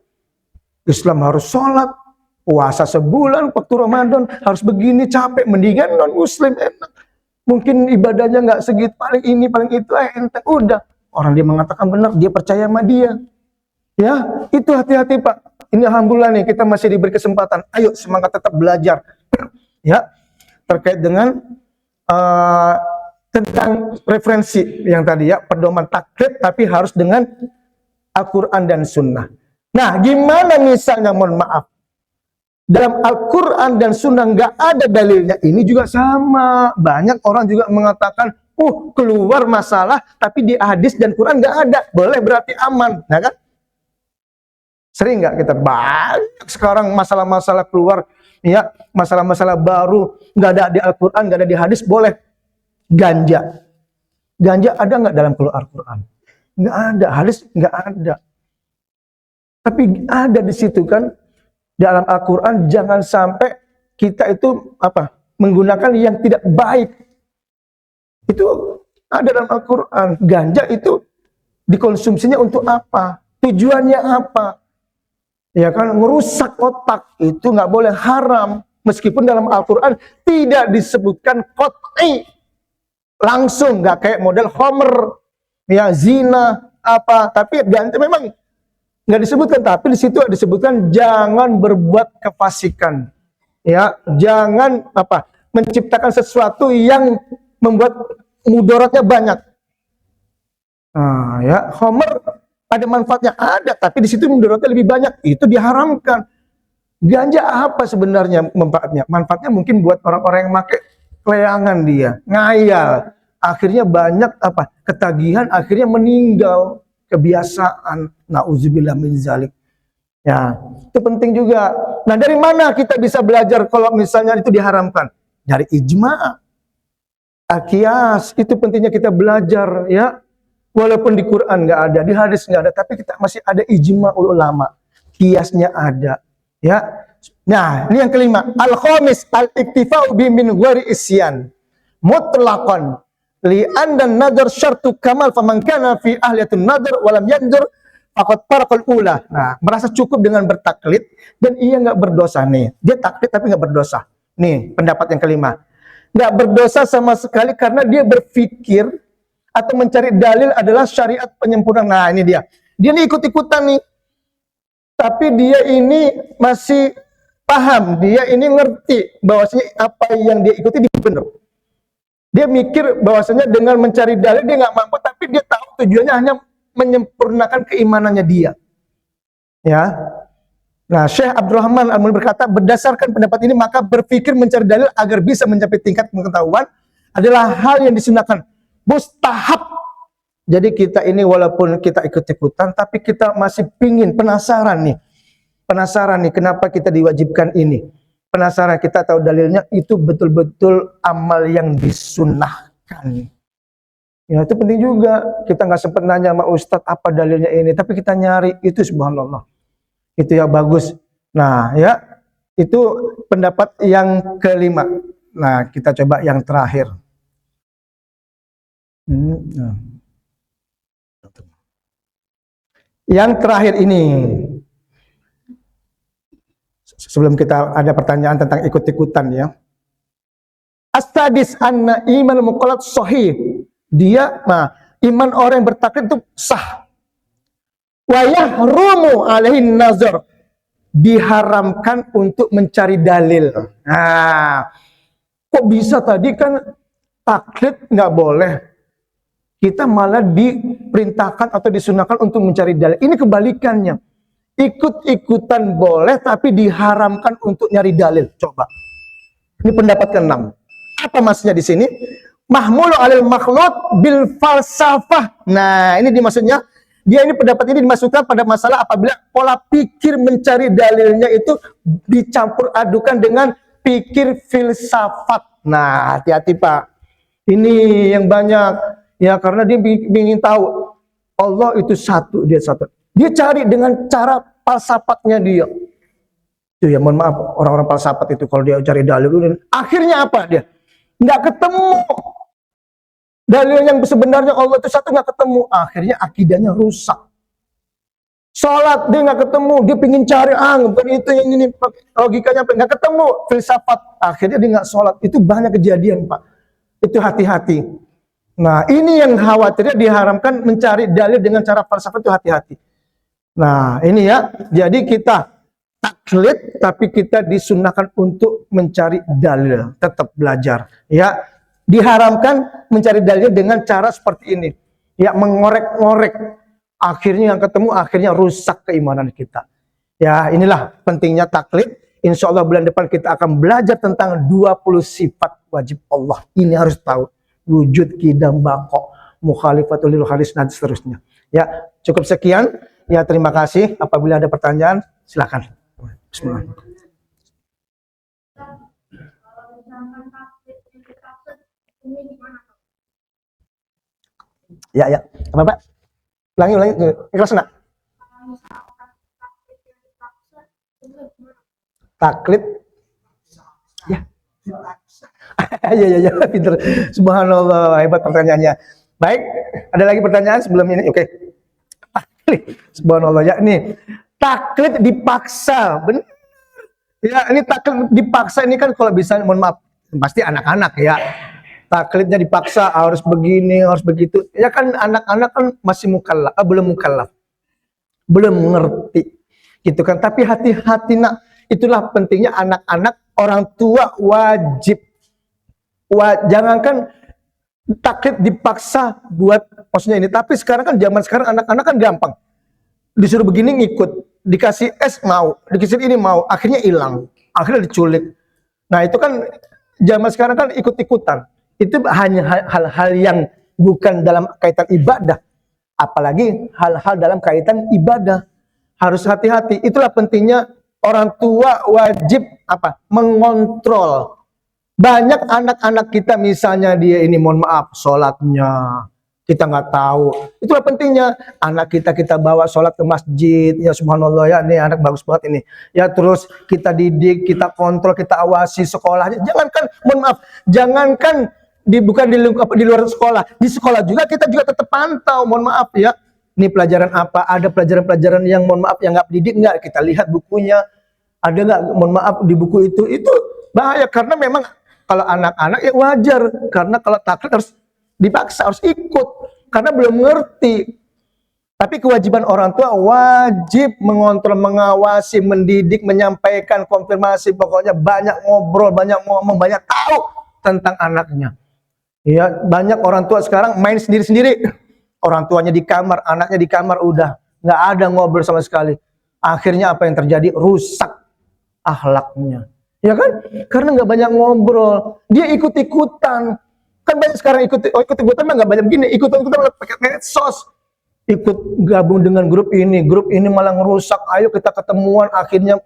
Islam harus sholat, puasa sebulan, waktu Ramadan harus begini, capek. Mendingan non-Muslim enak. Mungkin ibadahnya nggak segitu, paling ini, paling itu, enteng. Udah. Orang dia mengatakan benar, dia percaya sama dia. Ya, itu hati-hati Pak. Ini alhamdulillah nih, kita masih diberi kesempatan. Ayo semangat tetap belajar. Ya, terkait dengan tentang referensi yang tadi ya, pedoman taklid tapi harus dengan Al-Quran dan Sunnah. Nah, gimana misalnya, mohon maaf, dalam Al-Quran dan Sunnah nggak ada dalilnya, ini juga sama. Banyak orang juga mengatakan, keluar masalah, tapi di hadis dan Quran nggak ada. Boleh berarti aman, ya kan? Sering nggak kita banyak sekarang masalah-masalah keluar, ya, masalah-masalah baru, nggak ada di Al-Quran, nggak ada di hadis, boleh. Ganja ada nggak dalam Al-Quran? Nggak ada, hadis nggak ada. Tapi ada di situ kan, dalam Al-Quran jangan sampai kita itu menggunakan yang tidak baik. Itu ada dalam Al-Quran. Ganja itu dikonsumsinya untuk apa? Tujuannya apa? Ya kan, merusak otak, itu nggak boleh, haram. Meskipun dalam Al-Quran tidak disebutkan qat'i langsung, nggak kayak model homer, ya zina apa. Tapi ganja memang nggak disebutkan, tapi di situ disebutkan jangan berbuat kefasikan, ya, jangan menciptakan sesuatu yang membuat mudaratnya banyak. Nah, ya, homer ada manfaatnya, ada, tapi di situ mudaratnya lebih banyak, itu diharamkan. Ganja apa sebenarnya manfaatnya? Manfaatnya mungkin buat orang-orang yang pakai keleangan, dia ngayal, akhirnya banyak ketagihan, akhirnya meninggal. Kebiasaan, na'udzubillah min zalik. Ya, itu penting juga. Nah, dari mana kita bisa belajar kalau misalnya itu diharamkan? Dari ijma', qiyas, itu pentingnya kita belajar, ya. Walaupun di Quran nggak ada, di hadis nggak ada, tapi kita masih ada ijma' ulama, qiyasnya ada, ya. Nah, ini yang kelima, al-khamis al-iktifa'u bi min ghairi isyan mutlaqan. Li'andan nadar syartu kamal faman kana fi ahliyatun nadar walam yandur faqad farqal ula. Nah, merasa cukup dengan bertaklid dan ia nggak berdosa nih. Dia taklid tapi nggak berdosa. Nih, pendapat yang kelima. Nggak berdosa sama sekali karena dia berpikir atau mencari dalil adalah syariat penyempurnaan. Nah, ini dia. Dia nih ikut-ikutan nih. Tapi dia ini masih paham, dia ini ngerti bahwasanya apa yang dia ikuti benar. Dia mikir bahwasanya dengan mencari dalil dia nggak mampu, tapi dia tahu tujuannya hanya menyempurnakan keimanannya dia. Ya. Nah, Syekh Abdurrahman Al-Muni berkata, berdasarkan pendapat ini maka berpikir mencari dalil agar bisa mencapai tingkat pengetahuan adalah hal yang disunahkan, mustahab. Jadi kita ini walaupun kita ikut-ikutan, tapi kita masih penasaran nih kenapa kita diwajibkan ini. Penasaran, kita tahu dalilnya, itu betul-betul amal yang disunahkan. Ya, itu penting juga. Kita nggak sempat nanya sama Ustadz apa dalilnya ini, tapi kita nyari, itu subhanallah. Itu ya bagus. Nah, ya, itu pendapat yang kelima. Nah, kita coba yang terakhir. Yang terakhir ini. Sebelum kita ada pertanyaan tentang ikut-ikutan, ya. As-sadis anna iman muqallad sahih. Dia, iman orang yang bertaklid itu sah. Wa yahrumu alaihi nazar. Diharamkan untuk mencari dalil. Nah, kok bisa tadi kan taklid nggak boleh. Kita malah diperintahkan atau disunahkan untuk mencari dalil. Ini kebalikannya. Ikut-ikutan boleh, tapi diharamkan untuk nyari dalil. Coba. Ini pendapat ke-6. Apa maksudnya di sini? mahmul 'alal makhluk bil falsafah. Nah, ini dimaksudnya dia ini pendapat ini dimasukkan pada masalah apabila pola pikir mencari dalilnya itu dicampur adukan dengan pikir filsafat. Nah, hati-hati Pak. Ini yang banyak ya, karena dia ingin tahu Allah itu satu, dia satu. Dia cari dengan cara falsafatnya dia. Itu ya, mohon maaf, orang-orang falsafat itu kalau dia cari dalil, akhirnya apa dia? Nggak ketemu. Dalil yang sebenarnya Allah itu satu nggak ketemu. Akhirnya akidahnya rusak. Sholat dia nggak ketemu, dia pingin cari bukan itu yang ini logikanya nggak ketemu filsafat. Akhirnya dia nggak sholat. Itu banyak kejadian Pak. Itu hati-hati. Nah, ini yang khawatirnya diharamkan mencari dalil dengan cara falsafat, itu hati-hati. Nah, ini ya. Jadi kita taklid, tapi kita disunahkan untuk mencari dalil, tetap belajar. Ya, diharamkan mencari dalil dengan cara seperti ini. Ya, mengorek-ngorek. Akhirnya yang ketemu, akhirnya rusak keimanan kita. Ya, inilah pentingnya taklid. Insya Allah bulan depan kita akan belajar tentang 20 sifat wajib Allah. Ini harus tahu. Wujud, qidam, baqo, mukhalifatul lil khalis, dan seterusnya. Ya, cukup sekian. Ya, terima kasih. Apabila ada pertanyaan, silakan. Bismillah. Ya. Apa Pak? Ulangi. Ikhlas nak? Taklid. Ya. Ya, pinter. Subhanallah, hebat pertanyaannya. Baik, ada lagi pertanyaan sebelum ini? Oke. Subhanallah, ya ini taklid dipaksa, benar. Ya, ini taklid dipaksa ini kan kalau bisa, mohon maaf, pasti anak-anak ya. Taklidnya dipaksa, harus begini, harus begitu. Ya kan anak-anak kan masih mukallaf, belum mukallaf. Belum mengerti. Gitu kan. Tapi hati-hati nak, itulah pentingnya anak-anak, orang tua wajib. Jangankan taklid dipaksa buat maksudnya ini, tapi sekarang kan zaman sekarang anak-anak kan gampang. Disuruh begini ngikut, dikasih es mau, dikasih ini mau, akhirnya hilang, akhirnya diculik. Nah, itu kan zaman sekarang kan ikut-ikutan. Itu hanya hal-hal yang bukan dalam kaitan ibadah, apalagi hal-hal dalam kaitan ibadah. Harus hati-hati. Itulah pentingnya orang tua wajib mengontrol. Banyak anak-anak kita misalnya dia ini, mohon maaf, sholatnya kita nggak tahu. Itulah pentingnya anak kita bawa sholat ke masjid. Ya subhanallah, ya ini anak bagus banget ini. Ya terus kita didik, kita kontrol, kita awasi sekolahnya. Jangankan, mohon maaf, jangankan bukan di luar sekolah, di sekolah juga kita juga tetap pantau. Mohon maaf ya, ini pelajaran apa? Ada pelajaran-pelajaran yang mohon maaf yang nggak pendidik nggak? Kita lihat bukunya, ada nggak? Mohon maaf di buku itu bahaya, karena memang kalau anak-anak ya wajar, karena kalau taklid harus dipaksa, harus ikut karena belum mengerti. Tapi kewajiban orang tua wajib mengontrol, mengawasi, mendidik, menyampaikan konfirmasi, pokoknya banyak ngobrol, banyak ngomong, banyak tahu tentang anaknya. Ya, banyak orang tua sekarang main sendiri-sendiri. Orang tuanya di kamar, anaknya di kamar, udah nggak ada ngobrol sama sekali. Akhirnya apa yang terjadi? Rusak akhlaknya. Ya kan? Karena nggak banyak ngobrol. Dia ikut-ikutan. Kan banyak sekarang ikut-ikutan nggak banyak begini. Ikut-ikutan pakai medsos. Ikut gabung dengan grup ini malah ngerusak. Ayo kita ketemuan, akhirnya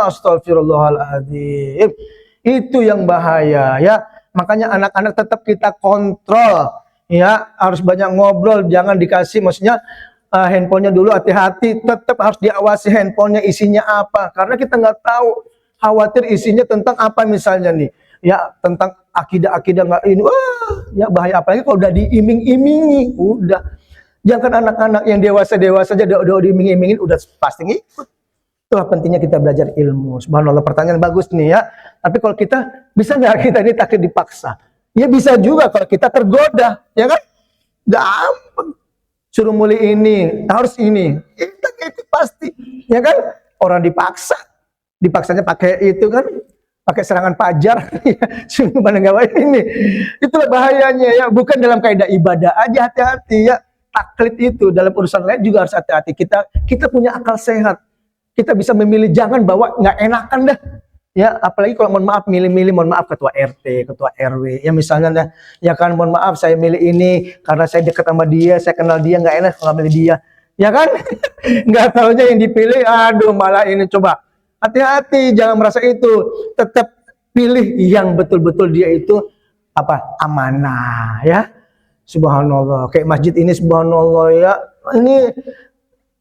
astagfirullahaladzim. Itu yang bahaya ya. Makanya anak-anak tetap kita kontrol ya, harus banyak ngobrol, jangan dikasih maksudnya handphonenya dulu, hati-hati, tetap harus diawasi handphonenya isinya apa, karena kita nggak tahu, khawatir isinya tentang apa misalnya nih ya, tentang akidah-akidah nggak ini, ya bahaya, apalagi kalau udah diiming-imingi, udah. Jangan anak-anak yang dewasa-dewasa aja udah diiming-imingin, udah pasti ngikut. Itulah pentingnya kita belajar ilmu. Subhanallah, pertanyaan bagus nih ya. Tapi kalau kita, bisa nggak kita ini taklid dipaksa? Ya bisa juga kalau kita tergoda, ya kan? Gampang. Suruh mulai ini, harus ini. Itu pasti, ya kan? Orang dipaksa. Dipaksanya pakai itu kan, pakai serangan fajar. Sungguh mana nggak ini. Itulah bahayanya ya. Bukan dalam kaidah ibadah aja, hati-hati ya. Taklid itu dalam urusan lain juga harus hati-hati. Kita punya akal sehat. Kita bisa memilih, jangan bawa nggak enakan dah. Ya, apalagi kalau mohon maaf milih-milih, mohon maaf ketua RT, ketua RW. Ya misalnya ya kan mohon maaf saya milih ini karena saya dekat sama dia, saya kenal dia, nggak enak kalau milih dia. Ya kan? Nggak taunya yang dipilih, aduh malah ini. Coba hati-hati, jangan merasa itu. Tetap pilih yang betul-betul dia itu apa? Amanah ya. Subhanallah, kayak masjid ini subhanallah ya. Ini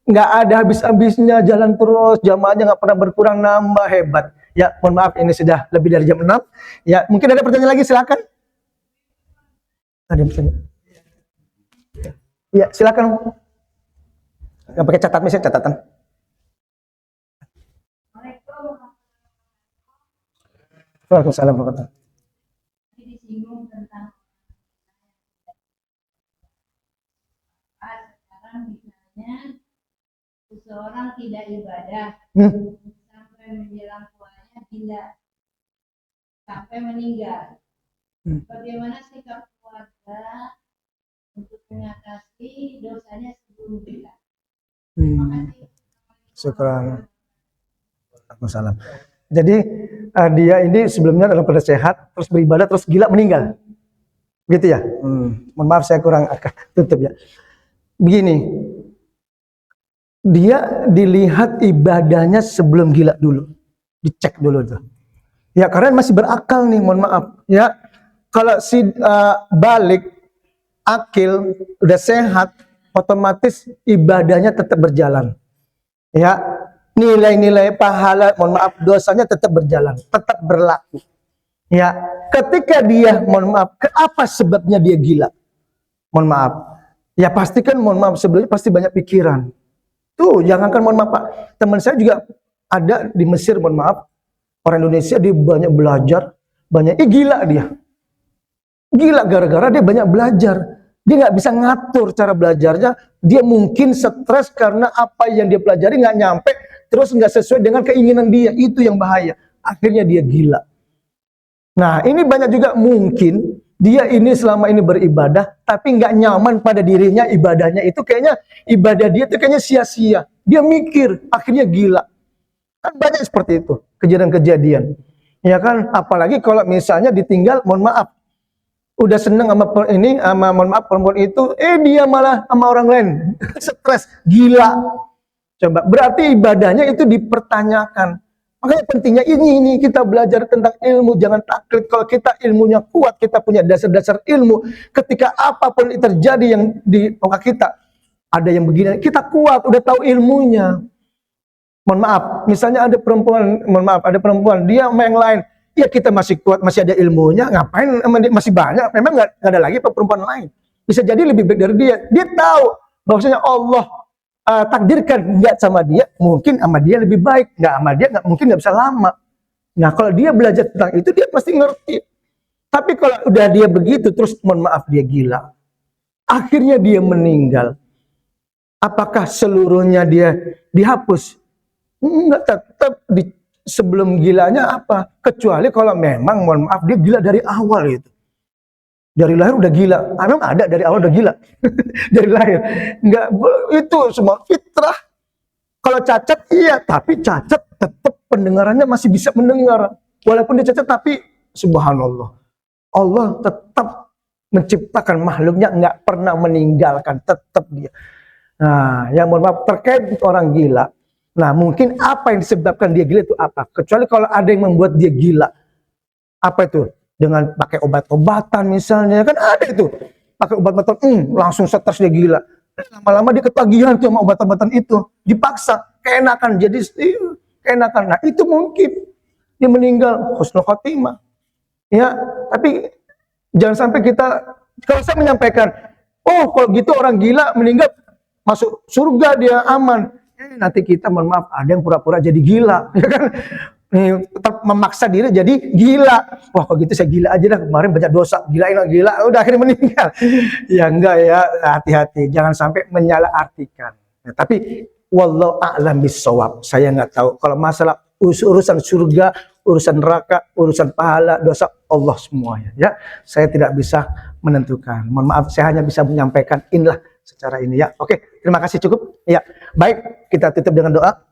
nggak ada habis-habisnya, jalan terus, jamaahnya nggak pernah berkurang, nambah, hebat. Ya, mohon maaf ini sudah lebih dari jam 6. Ya, mungkin ada pertanyaan lagi, silakan. Ada yang bertanya? Ya, silakan. Nggak pakai catat, misalnya catatan. Waalaikumsalam warahmatullahi wabarakatuh.
Disinggung tentang sekarang misalnya seseorang tidak ibadah sampai menjelang tuanya, tidak sampai meninggal. Bagaimana sikap keluarga untuk mengatasi dosanya sebelum gila? Terima kasih.
Syukran. Waalaikumsalam. Jadi dia ini sebelumnya dalam keadaan sehat, terus beribadah, terus gila meninggal. Gitu ya? Mohon maaf saya kurang tutup ya. Begini, dia dilihat ibadahnya sebelum gila dulu. Dicek dulu tuh. Ya karena masih berakal nih, mohon maaf. Ya, kalau si balik, akil, udah sehat, otomatis ibadahnya tetap berjalan. Ya, nilai-nilai pahala, mohon maaf, dosanya tetap berjalan, tetap berlaku. Ya, ketika dia, mohon maaf, apa sebabnya dia gila? Mohon maaf. Ya pasti kan, mohon maaf, sebelumnya pasti banyak pikiran. Tuh, jangankan mohon maaf Pak, teman saya juga ada di Mesir, mohon maaf, orang Indonesia, dia banyak belajar, banyak, gila dia. Gila gara-gara dia banyak belajar. Dia nggak bisa ngatur cara belajarnya. Dia mungkin stres karena apa yang dia pelajari nggak nyampe, terus nggak sesuai dengan keinginan dia. Itu yang bahaya. Akhirnya dia gila. Nah, ini banyak juga mungkin dia ini selama ini beribadah, tapi nggak nyaman pada dirinya ibadahnya itu, kayaknya ibadah dia itu kayaknya sia-sia. Dia mikir, akhirnya gila. Kan banyak seperti itu kejadian-kejadian. Ya kan, apalagi kalau misalnya ditinggal, mohon maaf, udah seneng sama ini, sama mohon maaf perempuan itu, dia malah sama orang lain, stres, gila. Coba, berarti ibadahnya itu dipertanyakan. Makanya pentingnya ini kita belajar tentang ilmu, jangan taklid. Kalau kita ilmunya kuat, kita punya dasar-dasar ilmu, ketika apapun terjadi yang di muka kita, ada yang begini, kita kuat, udah tahu ilmunya. Mohon maaf, misalnya ada perempuan, mohon maaf, ada perempuan, dia sama yang lain, ya kita masih kuat, masih ada ilmunya, ngapain, masih banyak, memang nggak ada lagi perempuan lain. Bisa jadi lebih baik dari dia. Dia tahu bahwasanya Allah takdirkan nggak sama dia, mungkin sama dia lebih baik, nggak sama dia mungkin nggak bisa lama. Nah kalau dia belajar tentang itu, dia pasti ngerti. Tapi kalau udah dia begitu, terus mohon maaf dia gila, akhirnya dia meninggal, apakah seluruhnya dia dihapus? Enggak, tetap sebelum gilanya apa? Kecuali kalau memang mohon maaf dia gila dari awal itu. Dari lahir udah gila. Memang ada dari awal udah gila. Dari lahir. Enggak, itu semua fitrah. Kalau cacat iya, tapi cacat tetap pendengarannya masih bisa mendengar. Walaupun dia cacat, tapi subhanallah, Allah tetap menciptakan makhluknya, nggak pernah meninggalkan, tetap dia. Nah, yang mohon maaf terkait orang gila. Nah, mungkin apa yang disebabkan dia gila itu apa? Kecuali kalau ada yang membuat dia gila. Apa itu? Dengan pakai obat-obatan misalnya, kan ada itu. Pakai obat-obatan, langsung stres dia gila. Lama-lama dia ketagihan tuh sama obat-obatan itu. Dipaksa, keenakan, jadi keenakan. Nah, itu mungkin dia meninggal husnul khotimah. Ya, tapi jangan sampai kita, kalau saya menyampaikan, oh kalau gitu orang gila meninggal masuk surga dia aman. Nanti kita mohon maaf ada yang pura-pura jadi gila, ya kan? Tetap memaksa diri jadi gila. Wah kalau gitu saya gila aja dah, kemarin banyak dosa, gilain gila, udah akhirnya meninggal. Ya enggak ya, hati-hati, jangan sampai menyalahartikan. Ya, tapi wallahu a'lam bissawab. Saya nggak tahu kalau masalah urusan surga, urusan neraka, urusan pahala, dosa Allah semuanya. Ya, saya tidak bisa menentukan. Mohon maaf, saya hanya bisa menyampaikan inilah secara ini ya. Oke, terima kasih cukup. Ya, baik, kita tutup dengan doa.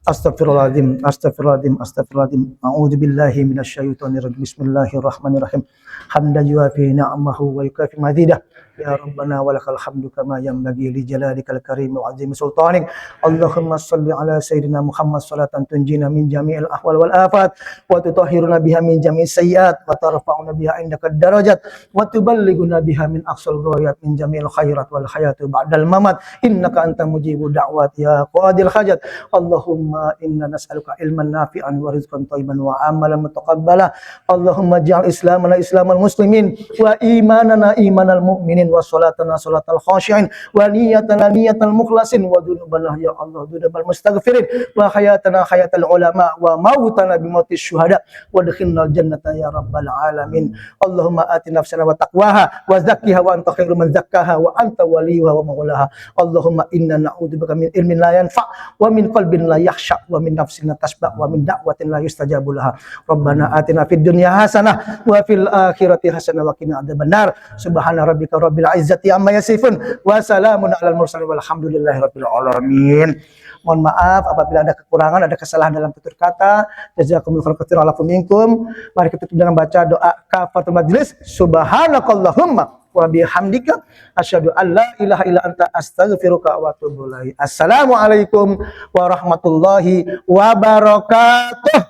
Astaghfirullahaladzim, astaghfirullahaladzim, astaghfirullahaladzim. A'udzu billahi minasyaitonir rajim. Bismillahirrahmanirrahim. Hamdan yuafi ni'amahu wa yukafi mazidah. Ya Rabbana walakal hamdu kama yanbaghi li jalalikal karim wa azimi sultanik. Allahumma salli ala sayyidina Muhammad salatan tunjina min jami'il ahwal wal afat wa tutahhiruna biha min jami'is sayyiat wa tarfa'una biha indaka darajat wa tuballighuna biha min aqsal ghayat min jami'il khairat wal hayatu ba'dal mamat. Innaka anta mujibu da'wat ya qadil hajat. Allahumma inna nas'aluka ilman nafi'an wa rizqan thayyiban wa amalan mutaqabbala. Allahumma ij'al islamana islamal muslimin wa imanana imanal mu'minin wa salatana salatal khashi'in wa niyatana niyatal mukhlasin wa dhunubana ya Allah dhunubal mustaghfirin wa hayatana hayatal ulama wa mautana bimautis syuhada wa adkhilnal jannata ya rabbal alamin. Allahumma ati nafsana wa taqwaha wa zakkiha wa anta khairu man zakkaha wa anta waliyuha wa maulaha. Allahumma inna na'udzubika min ilmin la yanfa' wa min qalbin la yakhsha' wa min nafsin la tasba' wa min da'watin la yustajabu laha. Rabbana atina fid dunya hasanah wa fil akhirati hasanah wa qina adzabannar. Subhana rabbika rabbil izzati amma yasifun wa salamun alal mursalin walhamdulillahi rabbil alamin. Mohon maaf apabila ada kekurangan, ada kesalahan dalam tutur kata. Jazakumullahu khairan ala minkum. Mari kita tutup dengan baca doa kafaratul majlis. Subhanakallahumma wa bihamdika asyhadu an la ilaha illa anta astaghfiruka wa atubu ilaik. Assalamualaikum warahmatullahi wabarakatuh.